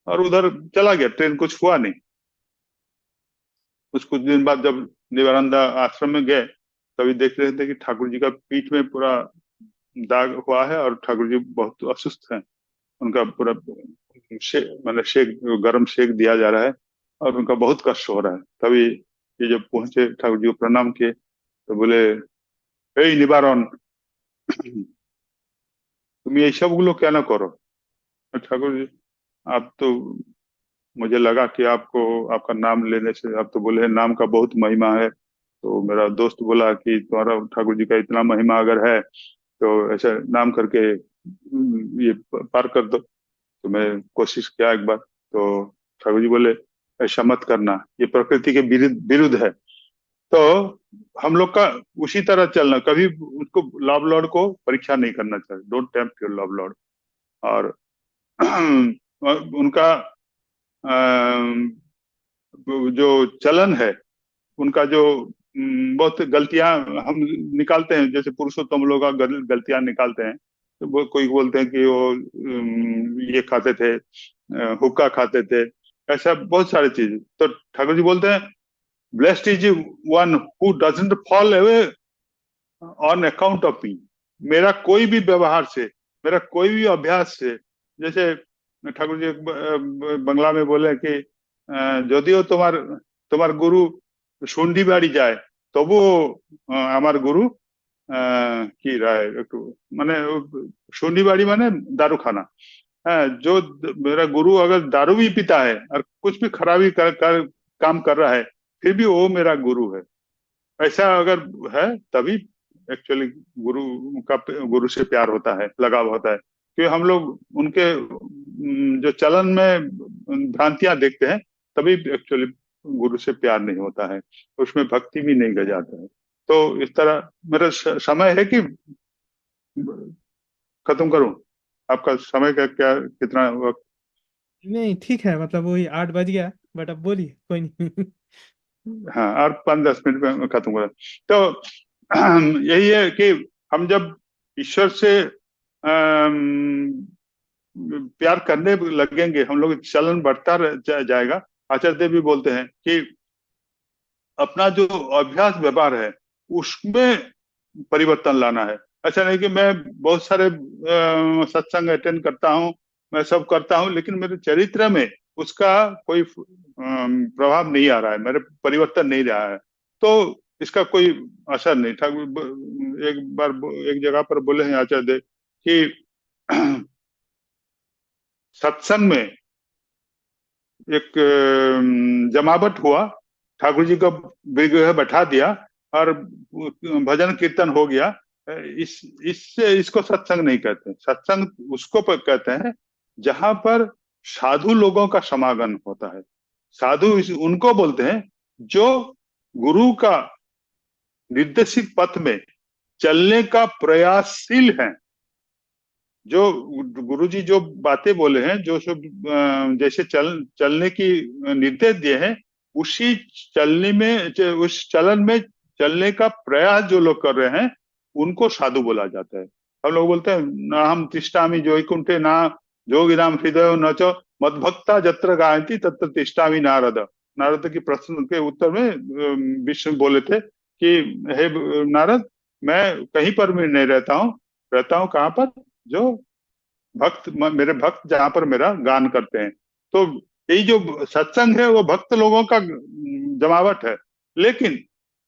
और उधर चला गया, ट्रेन कुछ हुआ नहीं। कुछ दिन बाद जब निवारंदा आश्रम में गए, तभी देख रहे थे कि ठाकुर जी का पीठ में पूरा दाग हुआ है और ठाकुर जी बहुत अस्वस्थ हैं। उनका पूरा मतलब शेक, गर्म शेक दिया जा रहा है और उनका बहुत कष्ट हो रहा है। तभी ये जब पहुंचे, ठाकुर जी को प्रणाम किए तो बोले, हे निवारण, तुम ये सब लोग क्या ना करो। ठाकुर जी, आप तो, मुझे लगा कि आपको आपका नाम लेने से, आप तो बोले नाम का बहुत महिमा है, तो मेरा दोस्त बोला कि तुम्हारा ठाकुर जी का इतना महिमा अगर है तो ऐसा नाम करके ये पार कर दो। तो मैं कोशिश किया एक बार, तो ठाकुर जी बोले ऐसा मत करना, ये प्रकृति के विरुद्ध विरुद्ध है। तो हम लोग का उसी तरह चलना, कभी उसको लव लॉर्ड को परीक्षा नहीं करना चाहिए, don't tempt your love Lord. और उनका जो चलन है, उनका जो बहुत गलतियां हम निकालते हैं, जैसे पुरुषोत्तम लोग गलतियां निकालते हैं। तो वो कोई बोलते हैं कि वो ये खाते थे, हुक्का खाते थे, ऐसा बहुत सारी चीज। तो ठाकुर जी बोलते हैं, blessed is one who doesn't fall away on account of me. मेरा कोई भी व्यवहार से, मेरा कोई भी अभ्यास से, जैसे ठाकुर जी बंगला में बोले कि যদিও তোমার তোমার গুরু সন্ধি বাড়ি যায় তবুও আমার গুরু কি রায় একটু মানে সন্ধি বাড়ি মানে दारू खाना। जो मेरा गुरु अगर दारू भी पीता है और कुछ भी खराबी काम कर रहा है, फिर भी वो मेरा गुरु है। ऐसा अगर है तभी एक्चुअली गुरु का, गुरु से प्यार होता है, लगाव होता है। क्योंकि हम लोग उनके जो चलन में भ्रांतियां देखते हैं, तभी एक्चुअली गुरु से प्यार नहीं होता है, उसमें भक्ति भी नहीं गजाता है। तो इस तरह मेरा समय है कि खत्म करूं? आपका समय का क्या, कितना वक्त? नहीं ठीक है, मतलब वही 8 बज गया, बट अब बोलिए, कोई नहीं। हाँ, और 5-10 मिनट में खत्म करा। तो यही है कि हम जब ईश्वर से प्यार करने लगेंगे, हम लोग चलन बढ़ता जाएगा। आचार्य देव भी बोलते हैं कि अपना जो अभ्यास व्यवहार है उसमें परिवर्तन लाना है। ऐसा नहीं कि मैं बहुत सारे सत्संग अटेंड करता हूँ, मैं सब करता हूँ, लेकिन मेरे चरित्र में उसका कोई प्रभाव नहीं आ रहा है, मेरे परिवर्तन नहीं रहा है, तो इसका कोई असर नहीं था। एक बार एक जगह पर बोले हैं आचार्य देव कि सत्संग में एक जमावट हुआ ठाकुर जी को विग्रह बैठा दिया और भजन कीर्तन हो गया, इससे इसको सत्संग नहीं कहते। सत्संग उसको कहते हैं जहां पर साधु लोगों का समागम होता है। साधु उनको बोलते हैं जो गुरु का निर्देशित पथ में चलने का प्रयासशील है। जो गुरुजी जो बातें बोले हैं, जो सब जैसे चलने की निर्देश दिए हैं, उसी चलने में, उस चलन में चलने का प्रयास जो लोग कर रहे हैं उनको साधु बोला जाता है। हम लोग बोलते हैं ना हम तिष्ठामि जोइकुंठे ना जोगिनाम हृदय न च मद्भक्ता जत्र गायन्ति तत्र तिष्ठामि नारद। नारद की प्रश्न के उत्तर में विष्णु बोले थे कि हे नारद, मैं कहीं पर भी नहीं रहता हूँ कहाँ पर, जो मेरे भक्त जहां पर मेरा गान करते हैं। तो यही जो सत्संग है वो भक्त लोगों का जमावट है, लेकिन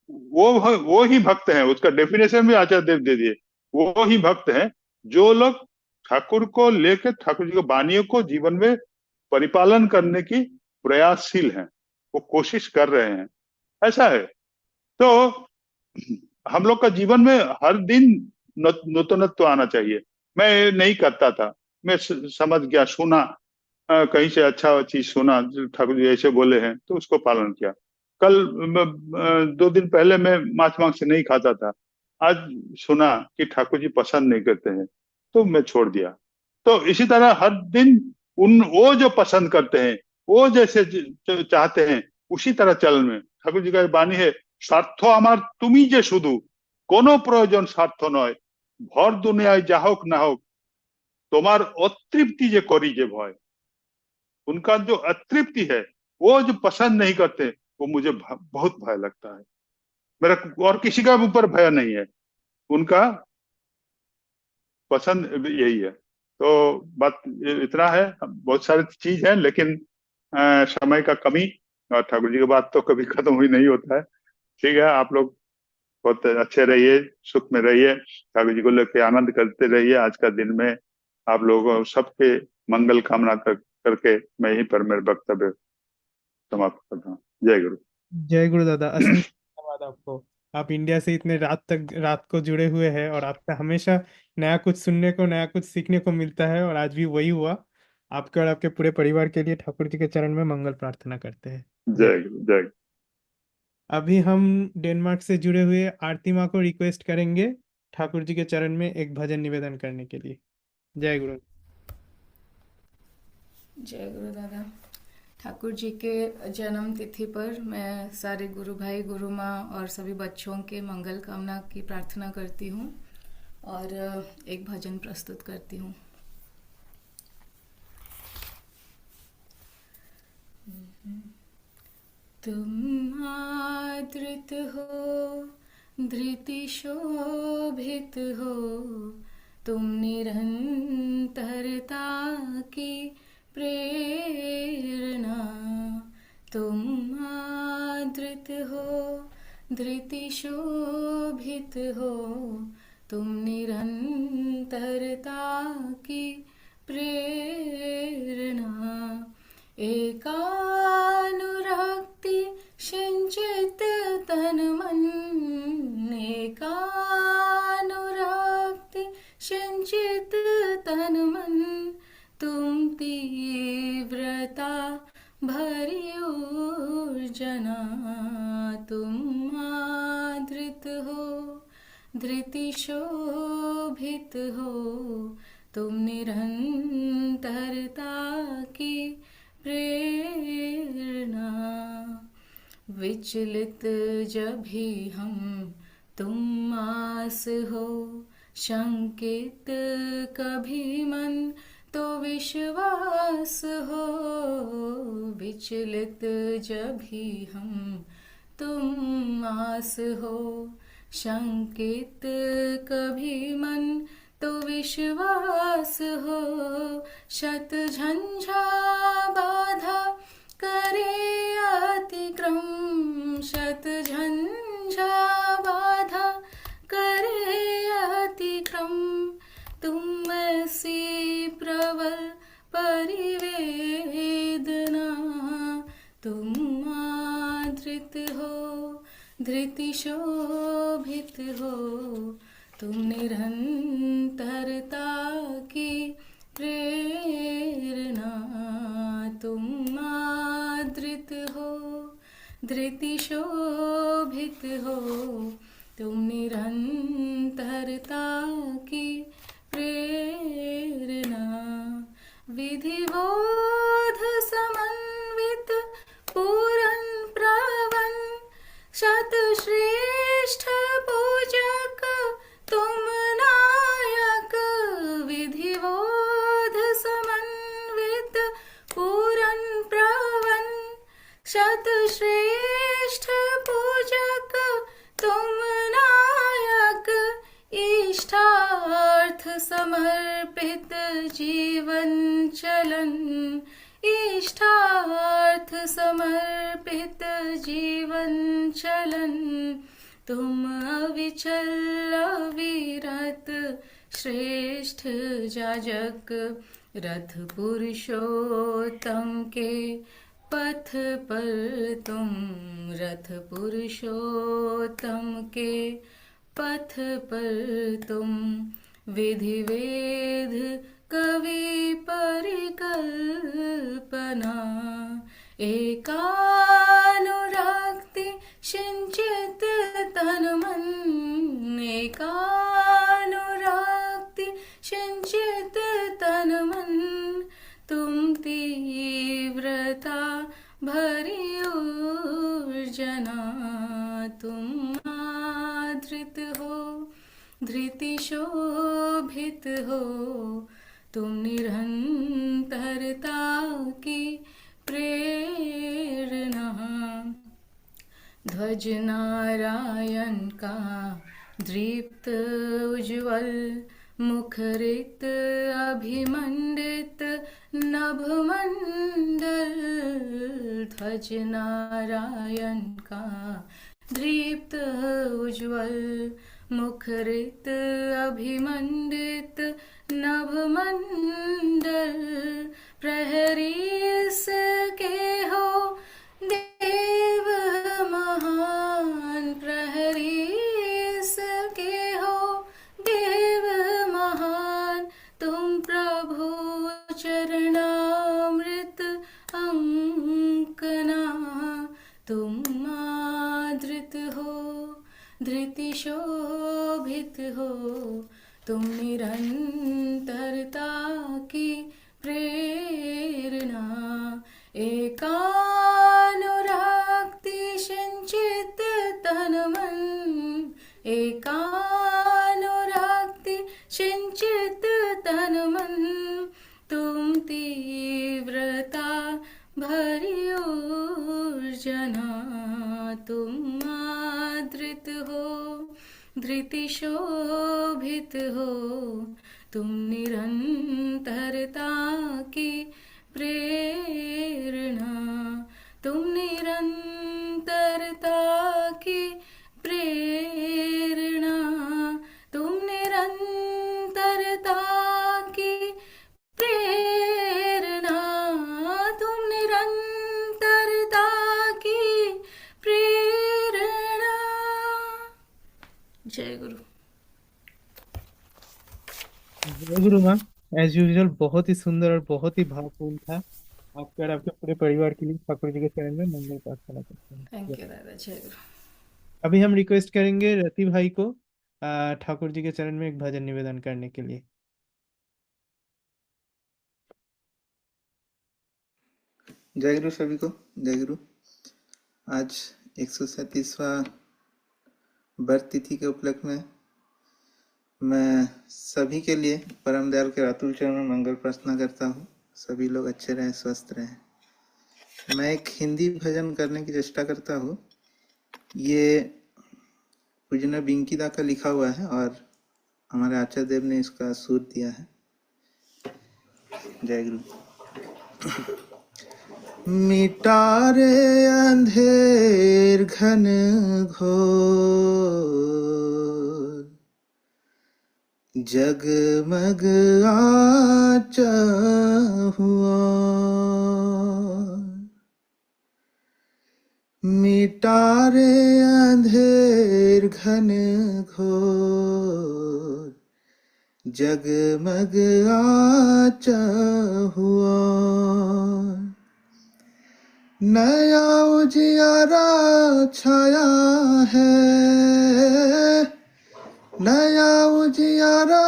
वो ही भक्त हैं। उसका डेफिनेशन भी आचार्य देव दे दिए। वो ही भक्त हैं जो लोग ठाकुर को लेकर, ठाकुर जी की वाणियों को जीवन में परिपालन करने की प्रयासशील हैं, वो कोशिश कर रहे हैं, ऐसा है। तो हम लोग का जीवन में हर दिन नूतनत्व आना चाहिए। मैं नहीं करता था, मैं समझ गया, सुना, कहीं से अच्छा चीज सुना, ठाकुर जी ऐसे बोले हैं तो उसको पालन किया। कल 2 दिन पहले मैं मांस मांस नहीं खाता था, आज सुना कि ठाकुर जी पसंद नहीं करते हैं तो मैं छोड़ दिया। तो इसी तरह हर दिन वो जो पसंद करते हैं, वो जैसे चाहते हैं, उसी तरह चलन में ठाकुर जी का वाणी है, स्वार्थ आमार तुमी जे शुधु कोनो प्रयोजन स्वार्थ नय भर दुनियाय जा होक ना होक तुम्हार अतृप्ति जे करी जे भय। उनका जो अतृप्ति है, वो जो पसंद नहीं करते, वो मुझे बहुत भय लगता है। मेरा और किसी का ऊपर भय नहीं है, उनका पसंद यही है। तो बात इतना है, बहुत सारी चीज है, लेकिन समय का कमी, और ठाकुर जी की बात तो कभी खत्म हुई नहीं होता है। ठीक है, आप लोग बहुत अच्छे रहिए, सुख में रहिए, ठाकुर जी को लेकर आनंद करते रहिए। आज का दिन में आप लोगों सबके मंगल कामना करके मैं यहीं पर मेरे वक्तव्य समाप्त करता हूँ। जय गुरु। जय गुरु दादा, असंख्य धन्यवाद आपको। आप इंडिया से इतने रात को जुड़े हुए हैं और आपका हमेशा नया कुछ सुनने को, नया कुछ सीखने को मिलता है, और आज भी वही हुआ। आपके और आपके पूरे परिवार के लिए ठाकुर जी के चरण में मंगल प्रार्थना करते हैं। जय गुरु, जय गुरु। अभी हम डेनमार्क से जुड़े हुए आरती माँ को रिक्वेस्ट करेंगे ठाकुर जी के चरण में एक भजन निवेदन करने के लिए। जय गुरु। जय गुरु दादा। ठाकुर जी के जन्म तिथि पर मैं सारे गुरु भाई, गुरु माँ और सभी बच्चों के मंगल कामना की प्रार्थना करती हूँ और एक भजन प्रस्तुत करती हूँ। तुम आदृत हो, धृति शोभित हो, तुम निरंतरता की प्रेरणा। तुम आदृत हो, धृति शोभित हो, तुम निरंतरता की प्रेरणा। एकानुरक्ति सिंचित तन मन, एकानुरक्ति सिंचित तन मन, तुम तीव्रता भरी ऊर्जना। तुम आदृत हो, धृति शोभित हो, तुम निरंतरता की प्रेरणा। विचलित जब भी हम तुम आस हो, शंकित कभी मन तो विश्वास हो। विचलित जब भी हम तुम आस हो, शंकित कभी मन तो विश्वास हो। शत झंझा बाधा करे अतिक्रम, शत झंझा बाधा करे अतिक्रम, तुम ऐसी प्रबल परिवेदना। तुम आदृत धृति शोभित हो तुम निरंतरता की प्रेरणा, तुम आदृत हो। धृति शोभित हो तुम निरंतरता की प्रेरणा, विधिबोध समन्वित पूरन प्रवन, शतश्रेष्ठ पूजक तुम नायक। विधिबोध समन्वित पूरन प्रवन, शतश्रेष्ठ पूजक तुम नायक। इष्टार्थ समर्पित जीवन चलन, इष्टार्थ समर्पित जीवन चलन, तुम अविचल अविरत श्रेष्ठ जाजक। रथ पुरुषोत्तम के पथ पर तुम, रथ पुरुषोत्तम के पथ पर तुम, विधि वेद कवि परिकल्पना, एकानुरक्ति सिंचित तन मन, एकानुरक्ति सिंचित तन मन, तुम तीव्रता भरी ऊर्जना, तुम आधृत हो। धृति शोभित हो तुम निरंतरता की प्रेरणा, ध्वज नारायण का दीप्त उज्ज्वल, मुखरित अभिमंडित नभमंडल। ध्वज नारायण का दीप्त उज्ज्वल, मुखरित अभिमंडित नभमंडल। प्रहरी के हो देव महान, प्रहरी के हो देव महान, तुम प्रभु चरणामृत अंकना, तुम आदृत हो। धृति शोभित हो तुम निरंतरता की प्रेरणा, एकानुरक्ति सिंचित तन मन, एकानुरक्ति सिंचित तन मन, तुम तीव्रता भरी ऊर्जना, तुम आदृत हो। धृति शोभित हो तुम निरंतरता की प्रेरणा, तुम निरंतरता की प्रेरणा, तुम निरंतरता की प्रेरणा, तुम निरंतरता की प्रेरणा। जय गुरु। जय गुरु माँ। एज यूजुअल बहुत ही सुंदर और बहुत ही भावपूर्ण था। आपके और आपके पूरे परिवार के लिए ठाकुर जी के चरण में मंगल प्रार्थना करते हैं। थैंक यू दादा। जय गुरु। अभी हम रिक्वेस्ट करेंगे रति भाई को ठाकुर जी के चरण में एक भजन निवेदन करने के लिए। जय गुरु सभी को। जय गुरु। आज 137वां व्रत तिथि के उपलक्ष्य में मैं सभी के लिए परम दयाल के रातुल चरण में मंगल प्रार्थना करता हूँ। सभी लोग अच्छे रहें, स्वस्थ रहें। मैं एक हिंदी भजन करने की चेष्टा करता हूँ। ये पूजना बिंकीदा का लिखा हुआ है और हमारे आचार्य देव ने इसका सुर दिया है। जय गुरु। मिटा रे अंधेर घन घोर, जगमग आचा हुआ। मिट मिटा रे अंधेर घन घोर, जगमग आचा हुआ। नया उजियारा छाया है, नया उजियारा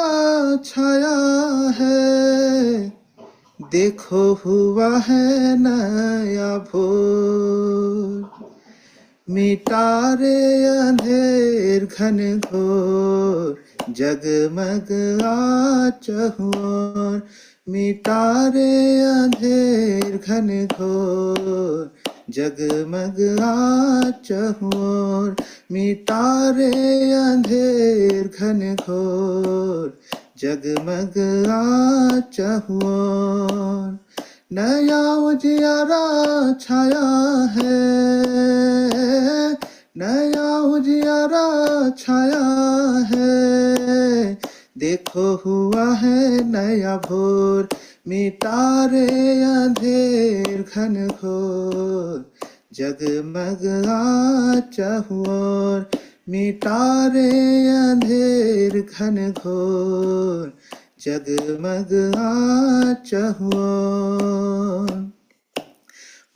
छाया है, देखो हुआ है नया भोर। मिटा रे अंधेर घन घोर, जगमग आचा हुआ। मिटा रे अंधेर घन घोर, जगमग आचा हुआ। मिटा रे अंधेर घन घोर, जगमग आचा हुआ। नया उजियारा छाया है, नया उजियारा छाया है, देखो हुआ है नया भोर। मिटा रे अंधेर घन घोर, जगमग आचा हुआ। मिटा रे अंधेर घन घोर, जगमग आचा हुआ।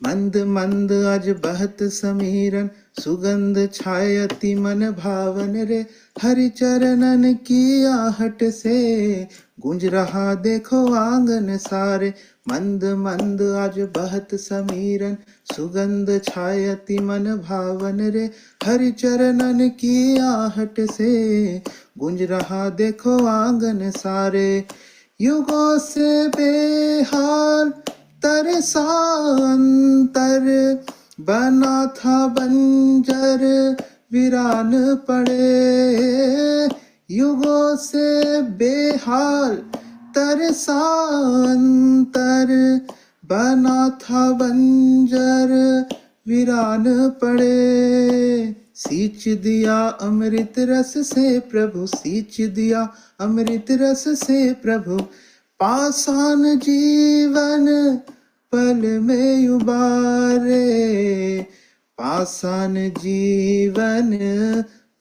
मंद मंद अज बहत समीरन, सुगंध छायति मन भावन रे। हरि चरणन की आहट से, गूंज रहा देखो आंगन सारे। मंद मंद आज बहत समीरन, सुगंध छायति मन भावन रे। हरि चरणन की आहट से, गूंज रहा देखो आंगन सारे। युगों से बेहाल तरसा अंतर, बना था बंजर वीरान पड़े। युगों से बेहाल तरसा अंतर, बना था बंजर वीरान पड़े। सींच दिया अमृत रस से प्रभु, सींच दिया अमृत रस से प्रभु। पाषाण जीवन पल में उबारे, पाषाण जीवन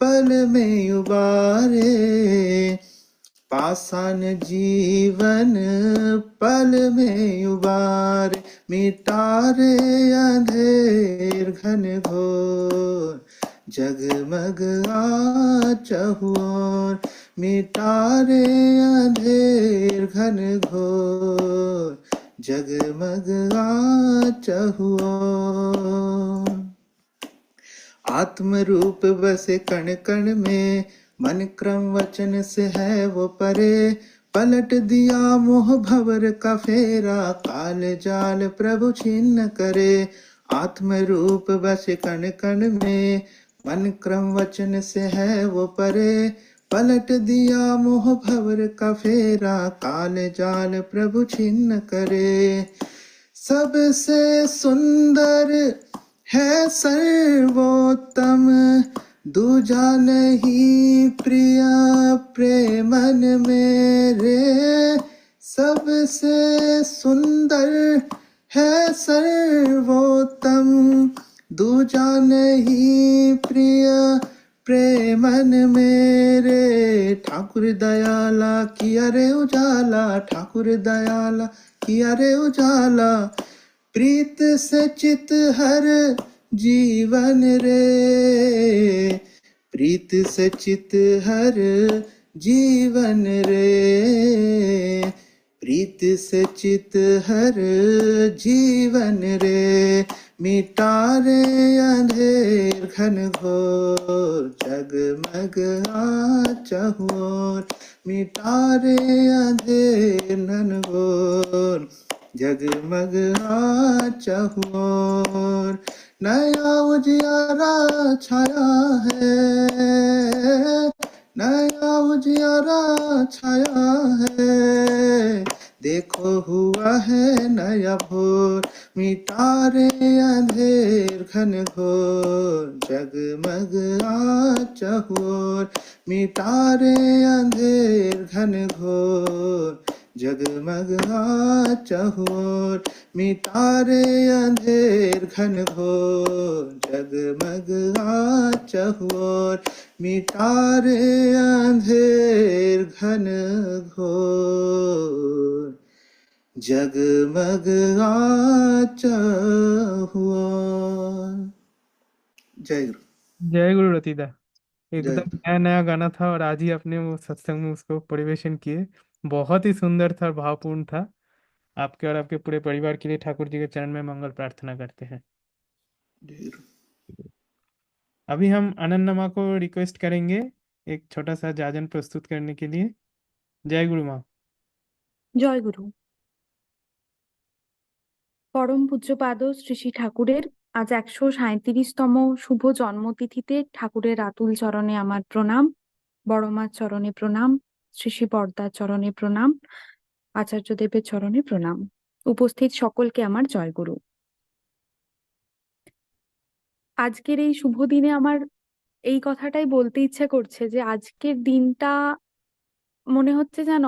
पल में उबारे। पाषाण जीवन पल में उबारे। मिटा रे अंधेर घन घोर, जगमग आचा हुआ। मिटा रे अंधेर घन घोर, जगमग आचा हुआ। आत्म रूप बसे कण कण में, मन क्रम वचन से है वो परे। पलट दिया मोह भवर का फेरा, काल जाल प्रभु छिन्न करे। आत्म रूप बसे कण कण में, मन क्रम वचन से है वो परे। पलट दिया मोह भवर का फेरा, काल जाल प्रभु छिन्न करे। सबसे सुंदर है सर्वोत्तम, दूजा नहीं प्रिय प्रेमन मेरे। सबसे सुंदर है सर्वोत्तम, दूजा नहीं प्रिय प्रेमन मेरे। ठाकुर दयाला किया रे उजाला, ठाकुर दयाला किया रे उजाला। प्रीत से चित हर जीवन रे, प्रीत से चित हर जीवन रे। प्रीत से चित हर जीवन रे। मिटा रे अंधेर घन घोर, जगमग आचा हुआ। मिटा रे अंधेर घन घोर, जगमग आचा हुआ। नया उजियारा छाया है, नया उजियारा छाया है, देखो हुआ है नया भोर। मिटा रे अंधेर घन घोर, जगमग आचा हुआ। मिटा रे अंधेर घन घोर, जगमग चहुओर मिटारे अंधेर घन घोर जगमग चहुओर मिटारे अंधेर घन घोर जगमग चहुओर। जय गुरु। जय गुरु रतिदा। जय एकदम गुरु। नया नया गाना था और आज ही आपने वो सत्संग में उसको परिवेशन किए। बहुत ही सुंदर था और भावपूर्ण था। आपके और आपके पूरे परिवार के लिए ठाकुर जी के चरण में मंगल प्रार्थना करते हैं। जय गुरु। अभी हम अनन्नमा को रिक्वेस्ट करेंगे एक छोटा सा जाजन प्रस्तुत करने के लिए। जय गुरु माँ। জয় গুরু। পরম পূজ্যপাদ শ্রী শ্রী ঠাকুরের আজ 137তম শুভ জন্মতিথিতে ঠাকুরের আতুল চরণে আমার প্রণাম, বড়মার চরণে প্রণাম, শ্রী শ্রী বরদার চরণে প্রণাম, আচার্যদেবের চরণে প্রণাম। উপস্থিত সকলকে আমার জয়গুরু। আজকের এই শুভ দিনে আমার এই কথাটাই বলতে ইচ্ছে করছে যে আজকের দিনটা মনে হচ্ছে যেন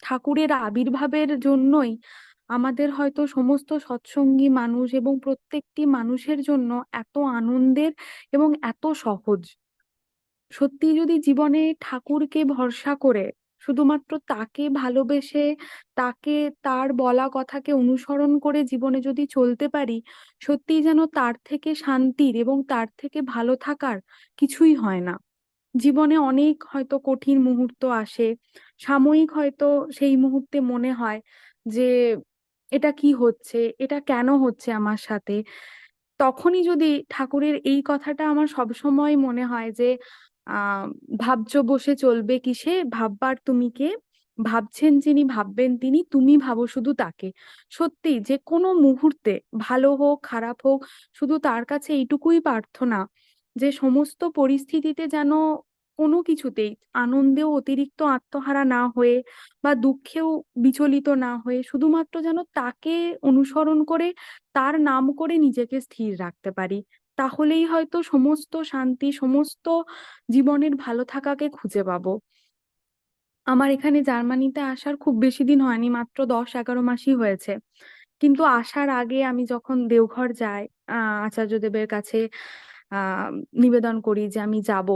ঠাকুরের আবির্ভাবের জন্যই আমাদের হয়তো সমস্ত সৎসঙ্গী মানুষ এবং প্রত্যেকটি মানুষের জন্য এত আনন্দের এবং এত সহজ। সত্যি যদি জীবনে ঠাকুরকে ভরসা করে শুধুমাত্র তাকে ভালোবেসে তাকে তার বলা কথাকে অনুসরণ করে জীবনে যদি চলতে পারি, সত্যিই যেন তার থেকে শান্তির এবং তার থেকে ভালো থাকার কিছুই হয় না। জীবনে অনেক হয়তো কঠিন মুহূর্ত আসে, সাময়িক হয়তো সেই মুহূর্তে মনে হয় যে এটা কি হচ্ছে, এটা কেন হচ্ছে আমার সাথে। তখনই যদি ঠাকুরের এই কথাটা আমার সবসময় মনে হয় যে ভাবছো বসে চলবে কিসে, ভাববার তুমি কে, ভাবছেন যিনি ভাববেন তিনি, তুমি ভাবো শুধু তাকে। সত্যি যে কোনো মুহূর্তে ভালো হোক খারাপ হোক, শুধু তার কাছে এইটুকুই প্রার্থনা যে সমস্ত পরিস্থিতিতে যেন কোনো কিছুতেই আনন্দেও অতিরিক্ত আত্মহারা না হয়ে বা দুঃখেও বিচলিত না হয়ে শুধুমাত্র যেন তাকে অনুসরণ করে তার নাম করে নিজেকে স্থির রাখতে পারি। তাহলেই হয়তো সমস্ত শান্তি, সমস্ত জীবনের ভালো থাকাকে খুঁজে পাবো। আমার এখানে জার্মানিতে আসার খুব বেশি দিন হয়নি, মাত্র 10-11 মাসই হয়েছে। কিন্তু আসার আগে আমি যখন দেওঘর যাই, আচার্যদেবের কাছে নিবেদন করি যে আমি যাব,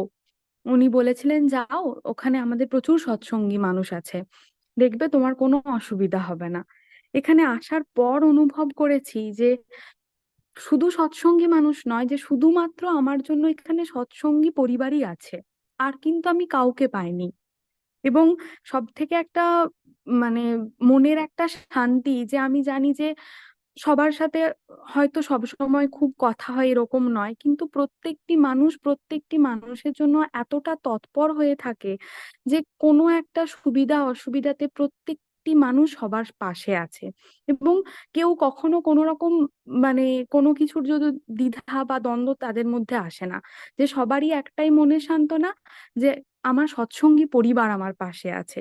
উনি বলেছিলেন যাও, ওখানে আমাদের প্রচুর সৎসঙ্গী মানুষ আছে, দেখবে তোমার কোনো অসুবিধা হবে না। এখানে আসার পর অনুভব করেছি যে শুধু সৎসঙ্গী মানুষ নয়, যে শুধুমাত্র আমার জন্য এখানে সৎসঙ্গী পরিবারই আছে, আর কিন্তু আমি কাউকে পাইনি। এবং সব থেকে একটা মানে মনের একটা শান্তি যে আমি জানি যে সবার সাথে হয়তো সব সময় খুব কথা হয় এরকম নয়, কিন্তু প্রত্যেকটি মানুষের জন্য এতটা তৎপর হয়ে থাকে যে কোনো একটা সুবিধা অসুবিধাতে প্রত্যেকটি মানুষ সবার পাশে আছে। এবং কেউ কখনো কোনো রকম কোনো কিছুর যদি দ্বিধা বা দ্বন্দ্ব তাদের মধ্যে আসে না, যে সবারই একটাই মনের সান্ত্বনা যে আমার সৎসঙ্গী পরিবার আমার পাশে আছে।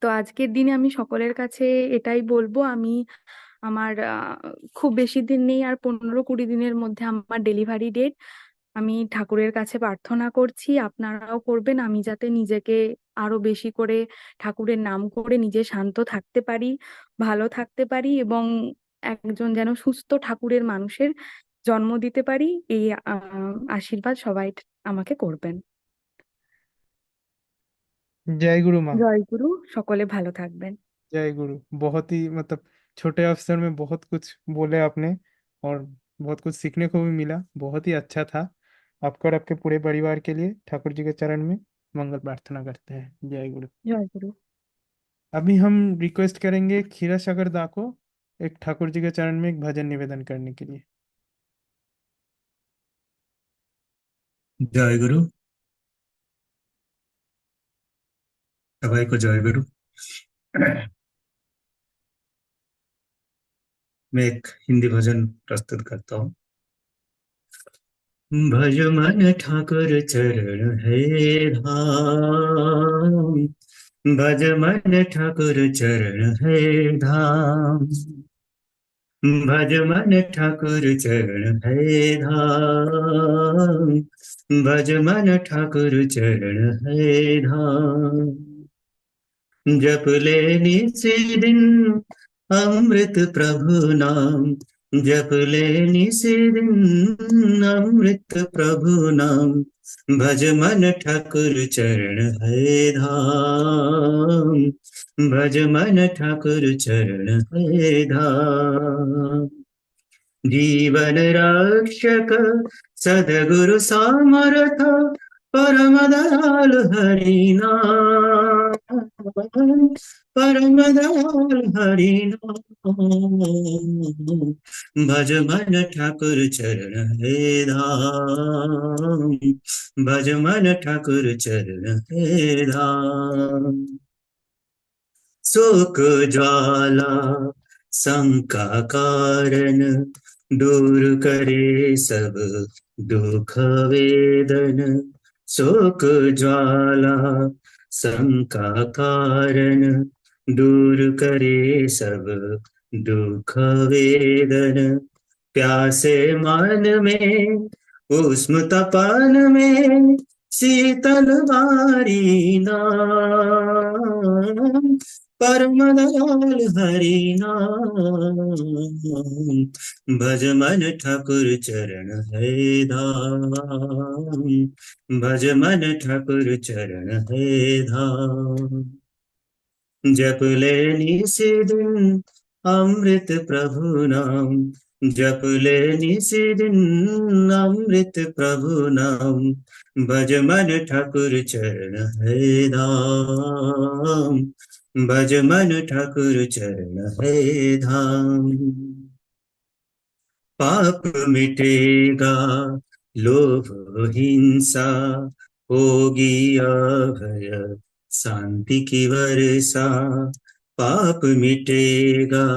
তো আজকের দিনে আমি সকলের কাছে এটাই বলবো, আমি আমার খুব বেশি দিন নেই, আর 15-20 দিনের মধ্যে আমার ডেলিভারি ডেট। আমি ঠাকুরের কাছে প্রার্থনা করছি, আপনারাও করবেন, আমি যাতে নিজেকে আরো বেশি করে ঠাকুরের নাম করে নিজে শান্ত থাকতে পারি, ভালো থাকতে পারি এবং একজন যেন সুস্থ ঠাকুরের মানুষের জন্ম দিতে পারি, এই আশীর্বাদ সবাই আমাকে করবেন। जय गुरु माँ। জয় গুরু, সকলে ভালো থাকবেন। जय गुरु। बहुत ही छोटे अवसर में बहुत कुछ बोले आपने और बहुत कुछ सीखने को भी मिला। बहुत ही अच्छा था। आपका और आपके पूरे परिवार के लिए ठाकुर जी के चरण में मंगल प्रार्थना करते हैं। जय गुरु। জয় গুরু। अभी हम रिक्वेस्ट करेंगे खीरा सागर दा को एक ठाकुर जी के चरण में एक भजन निवेदन करने के लिए। জয় গুরু। সবাইকে জয় গুরু। मैं एक हिंदी भजन प्रस्तुत करता हूँ। भज मन ठाकुर चरण है धाम, भज मन ठाकुर चरण है धाम, भज मन ठाकुर चरण है धाम, भज मन ठाकुर चरण है धाम। जप ले निसी दिन अमृत प्रभु नाम, जप ले निसी दिन अमृत प्रभु नाम, भज मन ठाकुर चरण है धाम, भज मन ठाकुर चरण है धाम। जीवन रक्षक सदगुरु सामर्थ परम दयाल हरि नाम, परम दयाल हरि नाम, भज मन ठाकुर चरण है धाम, भज मन ठाकुर चरण है धाम। शोक ज्वाला शंका कारण दूर करे सब दुख वेदन, शोक ज्वाला शंका कारण दूर करे सब दुख वेदन, प्यासे मन में उष्म तपन में शीतल बारी नाम, परम दयाल हरि नाम, भज मन ठाकुर चरण है धाम, भज मन ठाकुर चरण है धाम। जप ले निसी दिन अमृत प्रभु नाम, जप ले निसी दिन अमृत प्रभु नाम, भज मन ठाकुर चरण है धाम, भज मन ठाकुर चरण है धाम। पाप मिटेगा लोभ हिंसा होगी अभय शांति की वर्षा, पाप मिटेगा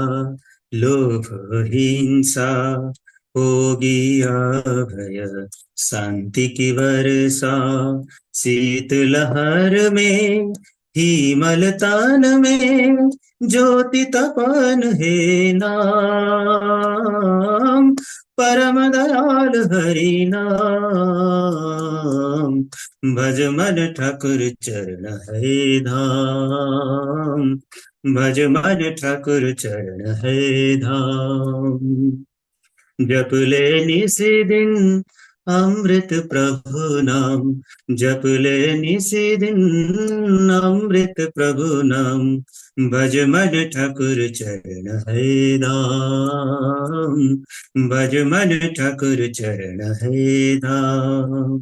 लोभ हिंसा होगी अभय शांति की वर्षा, शीत लहर में हिमल तान में ज्योति तपन है नाम, परम दयाल हरि नाम, भज मन ठाकुर चरण है धाम, भज मन ठाकुर चरण है धाम। जप ले निसी दिन अमृत प्रभु नाम, जप ले निसी दिन अमृत प्रभु नाम, भज मन ठाकुर चरण है धाम, भज मन ठाकुर चरण है धाम।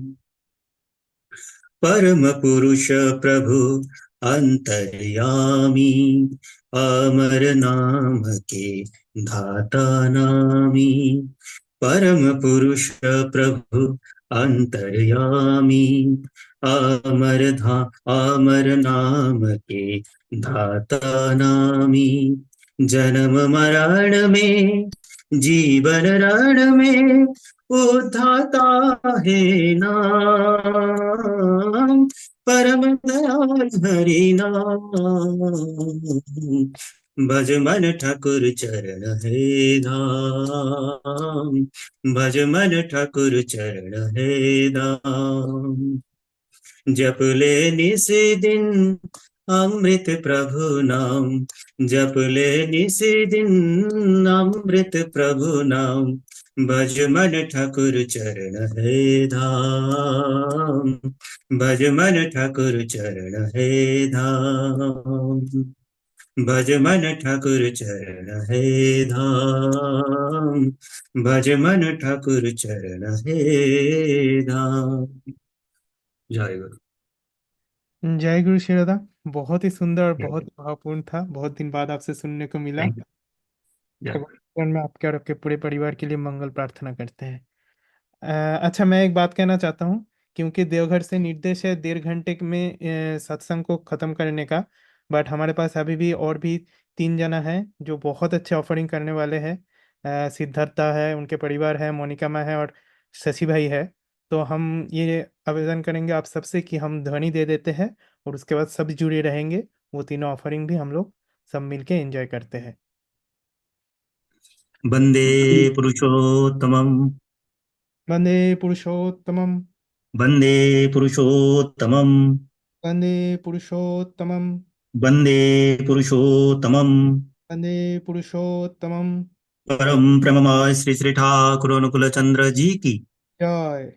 परम पुरुष प्रभु अंतर्यामी अमर नाम के धाता नामी, परम पुरुष प्रभु अंतर्यामी अमर नाम के धाता नामी, जन्म मरण में जीवन रण में उद्धाता है नाम, परम दयाल हरि नाम, भज मन ठाकुर चरण है धाम, भज मन ठाकुर चरण है धाम। जप ले निसी दिन अमृत प्रभु नाम, जप ले निसी दिन अमृत प्रभु नाम, भज मन ठाकुर चरण है धाम, भज मन ठाकुर चरण है धाम, भज मन ठाकुर चरण है धाम, भज मन ठाकुर चरण है धाम। जय गुरु। जय गुरु श्रीदा, बहुत ही सुंदर और जय बहुत ही भावपूर्ण था। बहुत दिन बाद आपसे सुनने को मिला। Thank you. जय भगवान जीवन में आपके और आपके पूरे परिवार के लिए मंगल प्रार्थना करते हैं। अच्छा, मैं एक बात कहना चाहता हूँ, क्योंकि देवघर से निर्देश है 1.5 घंटे में सत्संग को ख़त्म करने का, बट हमारे पास अभी भी और भी 3 जना हैं जो बहुत अच्छे ऑफरिंग करने वाले हैं। सिद्धार्था है, उनके परिवार है, मोनिका माँ है और शशि भाई है। तो हम ये आवेदन करेंगे आप सबसे कि हम ध्वनि दे देते हैं और उसके बाद सब जुड़े रहेंगे। वो तीनों ऑफरिंग भी हम लोग सब मिलके एंजॉय करते हैं। वंदे पुरुषोत्तमम्, वंदे पुरुषोत्तमम्, वंदे पुरुषोत्तमम्, वंदे पुरुषोत्तमम्। वन्दे पुरुषोत्तमम् वंदे पुरुषोत्तमम। परम प्रेममय श्री श्री ठाकुर अनुकूल चंद्र जी की जय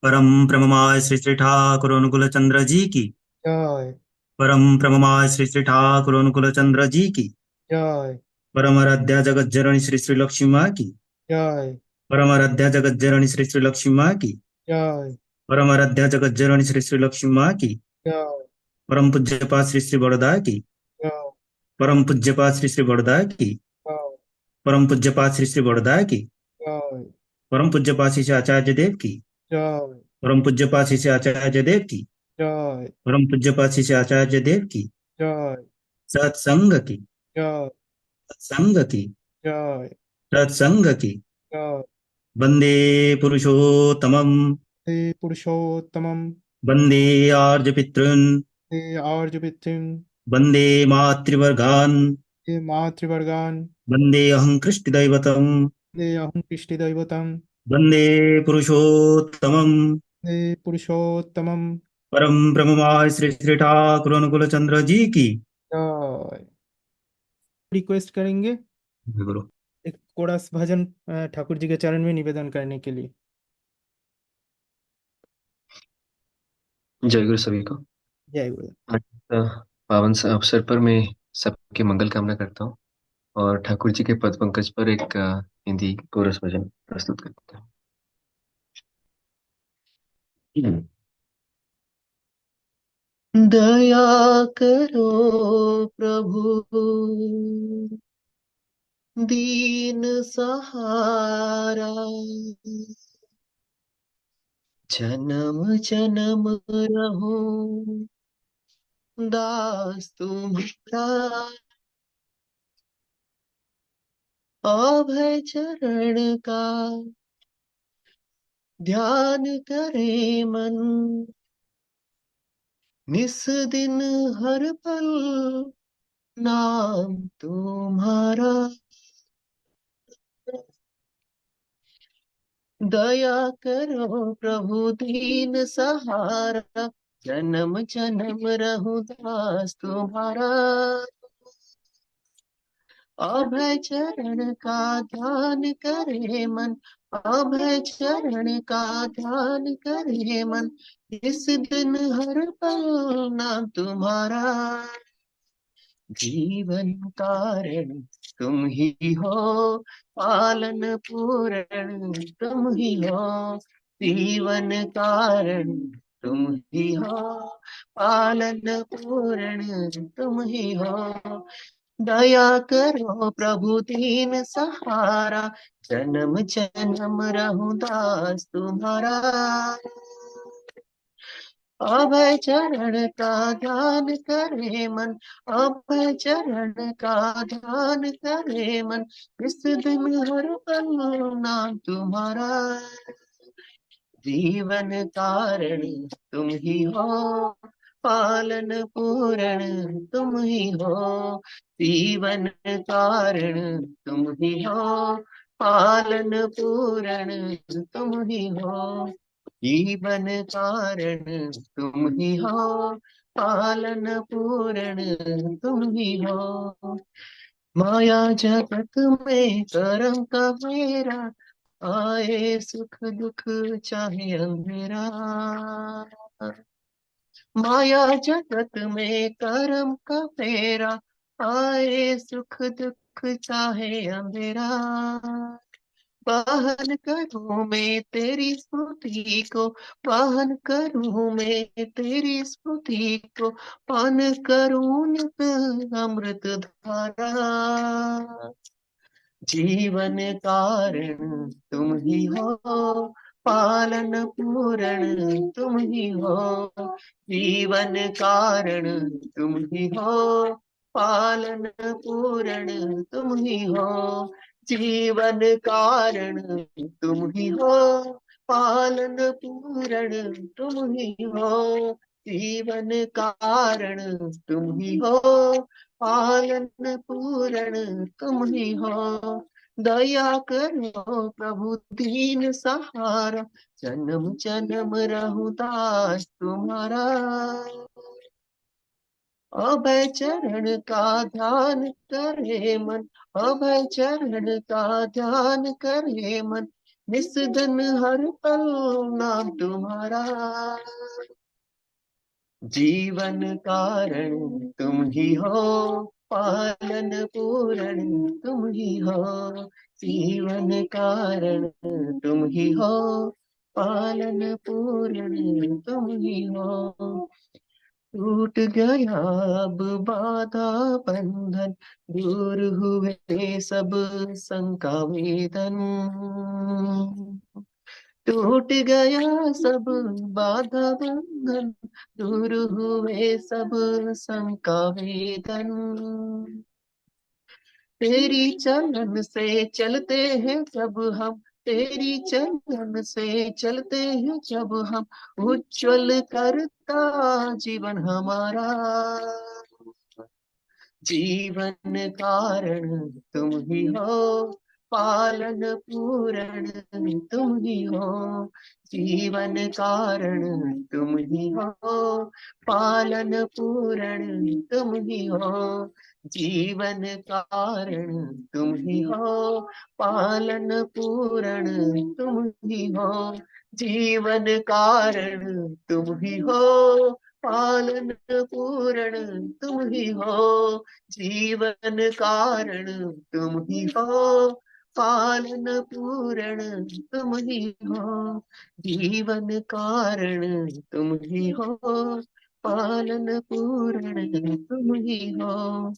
परम प्रेममय श्री श्री ठाकुर अनुकूल चंद्र जी की जय परम प्रेममय श्री श्री ठाकुर अनुकूल चंद्र जी की जय परम आराध्या जगत जननी श्री श्री लक्ष्मी माँ की जय परम आराध्या जगत जननी श्री श्री लक्ष्मी माँ की जय परम आराध्या जगत जननी श्री श्री लक्ष्मी माँ की जय परम पूज्यपाद श्री श्री बड़ोदा की जय परम पूज्यपाद श्री श्री बड़ोदा की जय परम पूज्यपाद श्री श्री बड़ोदा की जय परम पूज्यपाद श्री श्री आचार्य देव की जय परम पूज्यपाद श्री श्री आचार्य देव की जय परम पूज्यपाद श्री श्री आचार्य देव की जय सत्संग की जय सत्संग की जय सत्संग की जय। वन्दे पुरुषोत्तमम् हे पुरुषोत्तमम। वन्दे आर्यपितॄन् हे आर्यपितृन्। वन्दे मातृवर्गान् हे मातृवर्गान्। वन्दे अहं कृष्णदैवतम् हे अहं इष्टदैवतम्। वन्दे पुरुषोत्तमम् हे पुरुषोत्तमम। परम ब्रह्ममाय श्री श्री ठाकुर अनुकूल चंद्र जी की जय। रिक्वेस्ट करेंगे गुरु। एक कोरस भजन ठाकुर जी के चरण में निवेदन करने के लिए। जय गुरु सभी को। जय गुरु। आज पावन से अवसर पर मैं सबके मंगल कामना करता हूँ और ठाकुर जी के पद पंकज पर एक हिंदी कोरस भजन प्रस्तुत करता हूँ। दया करो प्रभु दीन सहारा, जन्म जन्म रहूं दास तुम्हारा, अभय चरण का ध्यान करे मन, निस दिन हर पल नाम तुम्हारा। दया करो प्रभु दीन सहारा, जन्म जन्म रहूं दास तुम्हारा, अभय चरण का ध्यान करे मन, अभय चरण का ध्यान करे मन, इस दिन हर पल नाम तुम्हारा। जीवन कारण तुम ही हो, पालन पूरण तुम ही हो, जीवन कारण तुम ही हो, पालन पूरण तुम ही हो। दया करो प्रभु दीन सहारा, जन्म जन्म रहूं दास तुम्हारा, अभय चरण का ध्यान करे मन, अभय चरण का ध्यान करे मन, इस दिन हर पल नाम तुम्हारा। जीवन कारण तुम ही हो, पालन पूरण तुम ही हो, जीवन कारण तुम ही हो, पालन पूरण तुम ही हो, जीवन कारण तुम ही हो, पालन पूरण तुम ही हो। माया जगत में कर्म का मेरा, आए सुख दुख चाहे अंधेरा, माया जगत में कर्म का फेरा, आए सुख दुख चाहे अंधेरा, वाहन करूं मैं तेरी स्मृति को, वाहन करूं मैं तेरी स्मृति को, पान करूं नित अमृत धारा। जीवन कारण तुम ही हो, पालन पूरण तुम ही हो, जीवन कारण तुम ही हो, पालन पूरण तुम ही हो, जीवन कारण तुम ही हो, पालन पूरण तुम ही हो, जीवन कारण तुम ही हो, पालन पूरण तुम ही हो। दया करो प्रभु दीन सहारा, जन्म जन्म रहूं दास तुम्हारा, अभय चरण का ध्यान करे मन, अभय चरण का ध्यान करे मन, निस दिन हर पल नाम तुम्हारा, जीवन कारण तुम ही हो, पालन पूरण तुम ही हो, जीवन कारण तुम ही हो, पालन पूरण तुम ही हो। टूट गया अब बाधा बंधन, दूर हुए सब शंका वेदन, टूट गया सब बाधा बंधन, दूर हुए सब शंका वेदन, तेरी चलन से चलते हैं जब हम, तेरी चलन से चलते हैं जब हम, उज्जवल करता जीवन हमारा, जीवन कारण तुम ही हो, पालन पूरण तुम ही हो, जीवन कारण तुम ही हो, पालन पूरण तुम ही हो, जीवन कारण तुम ही हो, पालन पूरण तुम ही हो, जीवन कारण तुम ही हो, पालन पूरण तुम ही हो, जीवन कारण तुम ही हो, पालन पूरण तुम ही हो, जीवन कारण तुम ही हो, पालन पूरण तुम ही हो।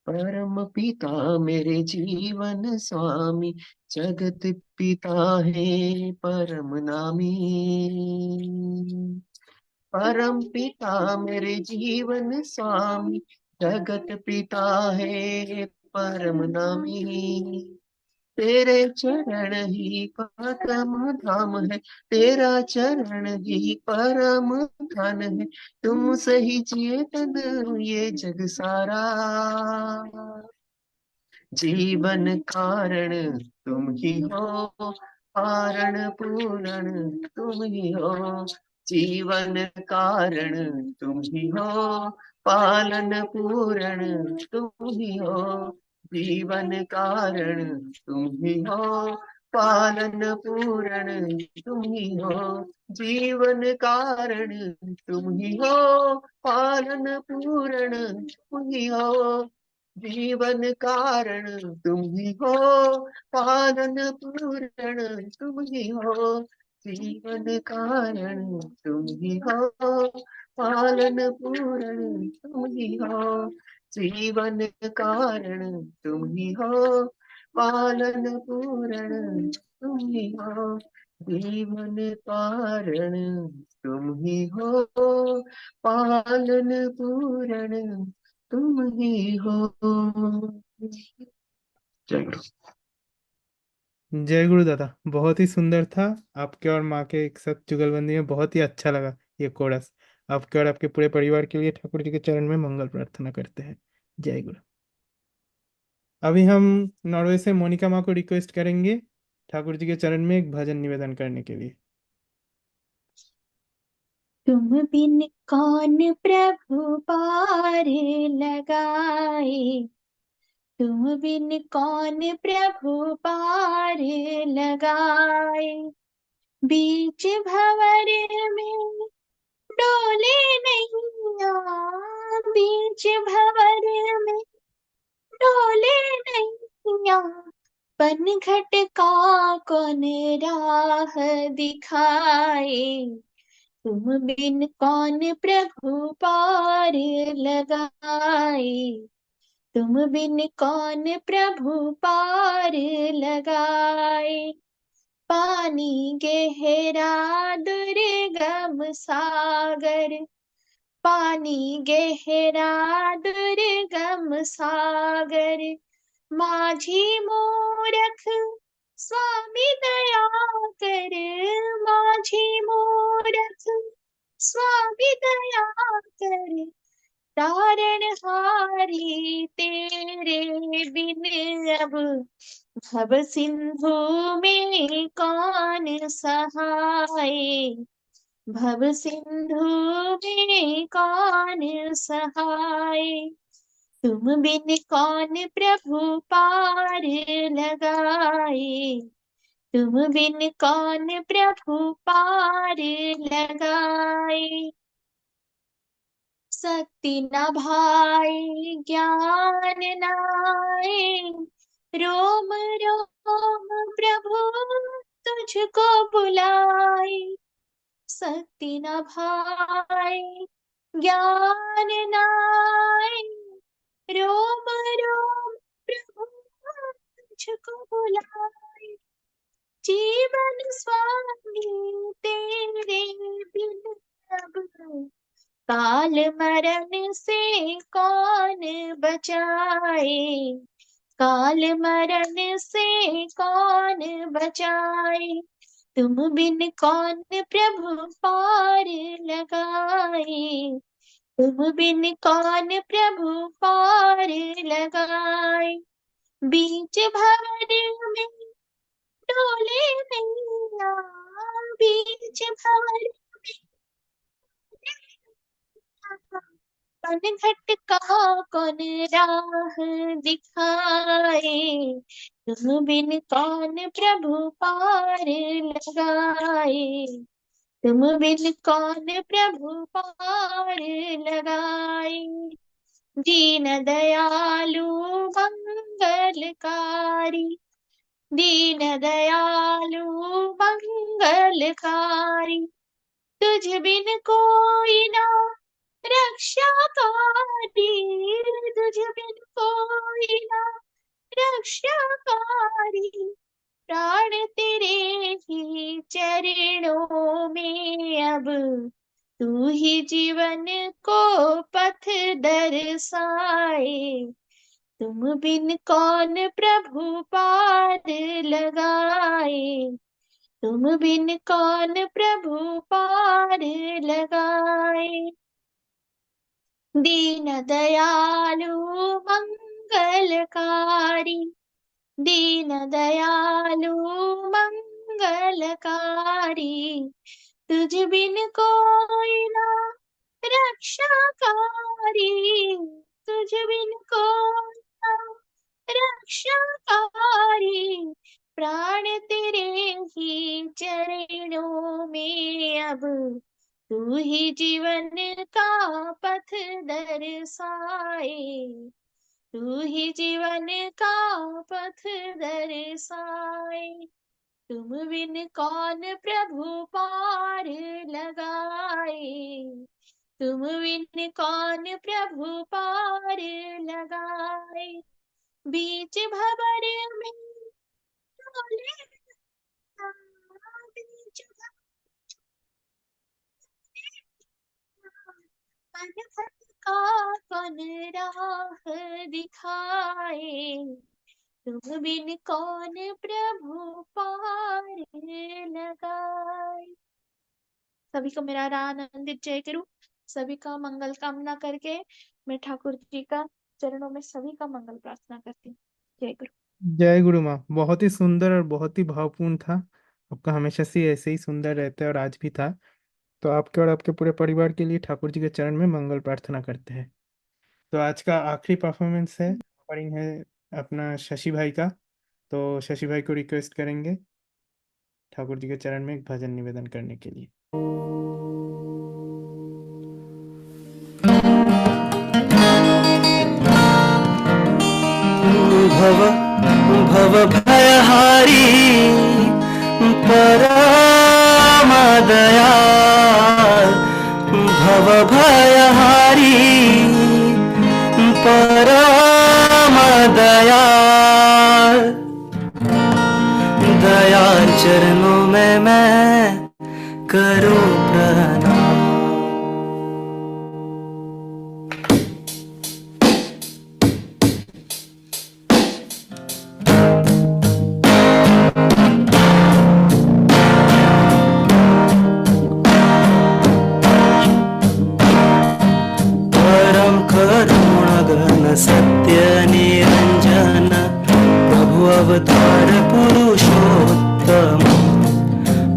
परम पिता मेरे जीवन स्वामी, जगत पिता है परम नामी, परम पिता मेरे जीवन स्वामी, जगत पिता है परम नामी, तेरे चरण ही परम धाम है, तेरा चरण ही परम धन है, तुमसे ही चेतन ये जग सारा, जीवन कारण तुम ही हो, पारण पूरण तुम ही हो, जीवन कारण तुम ही हो, पालन पूरण तुम ही हो, जीवन कारण तुम ही हो, पालन पूरण तुम ही हो, जीवन कारण तुम ही हो, पालन पूरण तुम ही हो, जीवन कारण तुम ही हो, पालन पूरण तुम ही हो, जीवन कारण तुम ही हो, पालन पूरण तुम ही हो, जीवन कारण तुम ही हो, पालन पूरण तुम ही हो, जीवन कारण तुम ही हो, पालन पूरण तुम ही हो। जय गुरु। जय गुरु दादा, बहुत ही सुंदर था। आपके और माँ के एक साथ जुगलबंदी में बहुत ही अच्छा लगा ये कोरस। आपके और आपके पूरे परिवार के लिए ठाकुर जी के चरण में मंगल प्रार्थना करते हैं। जय गुरु। अभी हम नॉर्वे से मोनिका माँ को रिक्वेस्ट करेंगे ठाकुर जी के चरण में एक भजन निवेदन करने के लिए। तुम बिन कौन प्रभु पार लगाए, तुम बिन कौन प्रभु पार लगाए, बीच भंवर में डोले नैया, बीच भंवर में डोले नैया, पनघट का कौन राह दिखाए, तुम बिन कौन प्रभु पार लगाए, तुम बिन कौन प्रभु पार लगाए, पानी गहरा दुर्गम सागर, पानी गहरा दुर्गम सागर, माझी मूरख स्वामी दया कर, माझी मूरख स्वामी दया कर, तारण हारी तेरे बिन अब भव सिंधु में कौन सहाय, भव सिंधु में कौन सहाय, तुम बिन कौन प्रभु पार लगाए, तुम बिन कौन प्रभु पार लगाए। शक्ति न भाई ज्ञान नाए, रोम रोम प्रभु तुझको बुलाए। शक्ति न भाई ज्ञान नाए, रोम रोम प्रभु तुझको बुलाए। जीवन स्वामी तेरे बिन अब, काल मरण से कौन बचाए, काल मरण से कौन बचाए। तुम बिन कौन प्रभु पार लगाए, तुम बिन कौन प्रभु पार लगाए। बीच भंवर में डोले मैया, बीच भंवर पन घट कहाँ कौन राह दिखाए, तुम बिन कौन प्रभु पार लगाए, तुम बिन कौन प्रभु पार लगाए। दीन दयालु मंगलकारी, दीन दयालु मंगलकारी, तुझ बिन कोई ना रक्षाकारी, तुझ बिन कोई ना रक्षाकारी। प्राण तेरे ही चरणों में अब, तू ही जीवन को पथ दर्शाए, तुम बिन कौन प्रभु पार लगाए, तुम बिन कौन प्रभु पार लगाए। दीन दयालु मंगलकारी, दीन दयालु मंगलकारी, तुझ बिन कोई ना रक्षाकारी, तुझ बिन कोई ना रक्षाकारी। प्राण तेरे ही चरणों में अब, तू ही जीवन का पथ दर्शाए, तू ही जीवन का पथ दर्शाए। तुम बिन कौन प्रभु पार लगाए, तुम बिन कौन प्रभु पार लगाए। बीच भंवर में डोले, बीच मन भटका कौन राह दिखाए, तुम बिन कौन प्रभु पार लगाए। सभी को मेरा आनंदित जय गुरु। सभी का मंगल कामना करके मैं ठाकुर जी का चरणों में सभी का मंगल प्रार्थना करती हूँ। जय गुरु। जय गुरु माँ। बहुत ही सुंदर और बहुत ही भावपूर्ण था। आपका हमेशा से ऐसे ही सुंदर रहता है और आज भी था। तो आपके और आपके पूरे परिवार के लिए ठाकुर जी के चरण में मंगल प्रार्थना करते हैं। तो आज का आखिरी परफॉर्मेंस है, रिकॉर्डिंग है अपना शशि भाई का। तो शशि भाई को रिक्वेस्ट करेंगे ठाकुर जी के चरण में एक भजन निवेदन करने के लिए। भव भव भयहारी परम दयाल, भव भयहारी परम दयाल। दयाल चरणों में मैं करूं प्रणाम। सत्य निरंजन प्रभु अवतार पुरुषोत्तम,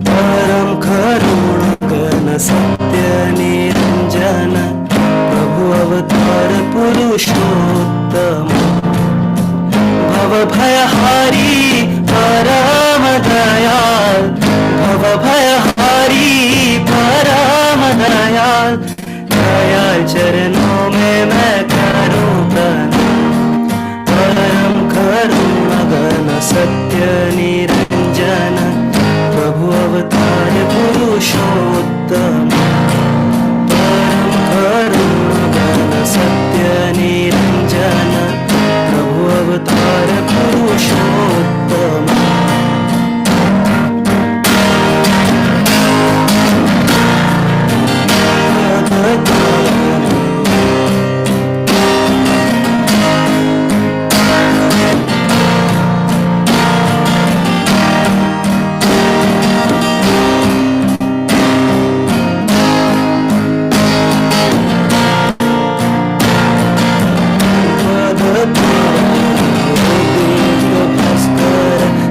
परम करुण गण सत्य निरंजन प्रभु अवतार पुरुषोत्तम भव भयहारी परम दयाल भव भयहारी परम दयाल दयाल चरणों में मैं करूं प्रणाम परम करुणागण सत्य निरंजन प्रभु अवतार पुरुषोत्तम परम करुणागण सत्य निरंजन प्रभु अवतार पुरुषोत्तम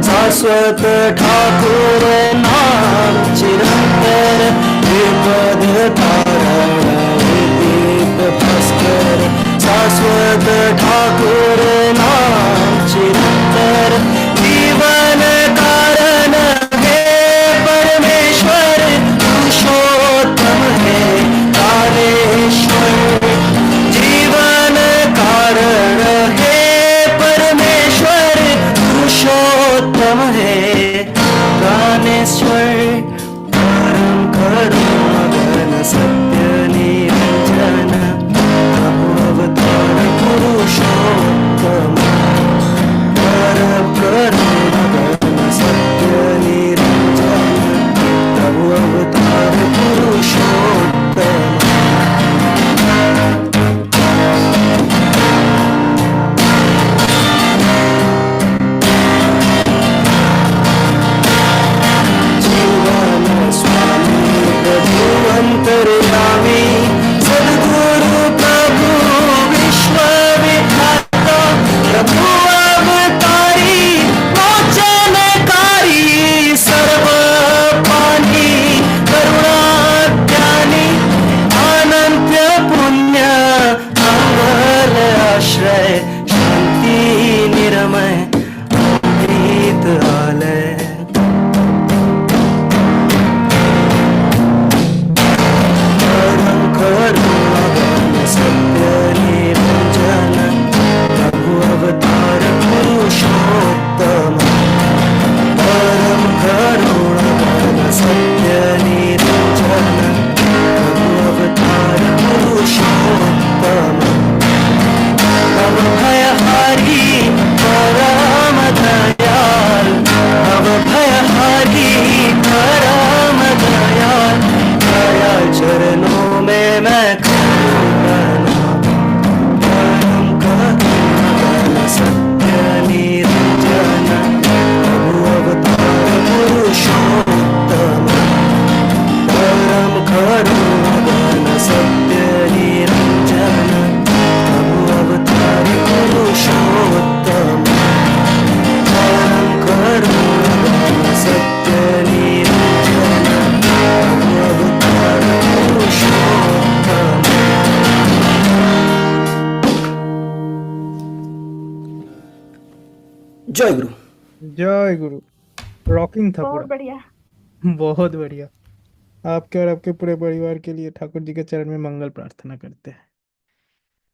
शाश्वत ठाकुर नाम चिरंतर विपद तारण दीप भास्कर शाश्वत ठाकुर नाम चिरंतर जीवन कारण हे परमेश्वर पुरुषोत्तम है कालेश्वर जीवन कारण है परमेश्वर पुरुषोत्तम है कालेश्वर परम करुणागण सत्य निरंजन प्रभु अवतार पुरुषोत्तम परम करुणागण सत्य निरंजन प्रभु अवतार पुरुषोत्तम अंतर्यामी सद्गुरु प्रभु विश्वविख्याता प्रभु अवतारी मोचनकारी सर्व पानी करुणा ज्ञानी अनंत पुण्य मंगल आश्रय शांति निरमय अमृत आलय करुणागण सत्य निरंजन प्रभु अवतार पुरुषोत्तम परम करुणागण सत्य निरंजन प्रभु अवतार पुरुषोत्तम भव भयहारी परम दयाल भव भयहारी परम दयाल दयाल चरणों में मैं करूं प्रणाम परम करुणागण सत्य निरंजन प्रभु अवतार पुरुषोत्तम परम करुणागण सत्य निरंजन प्रभु अवतार पुरुषोत्तम परम करुणागण सत्य निरंजन प्रभु अवतार पुरुषोत्तम जय गुरु जय गुरु रॉकिंग था बहुत पूरा बढ़िया। बहुत बढ़िया। आपके और आपके पूरे परिवार के लिए ठाकुर जी के चरण में मंगल प्रार्थना करते हैं।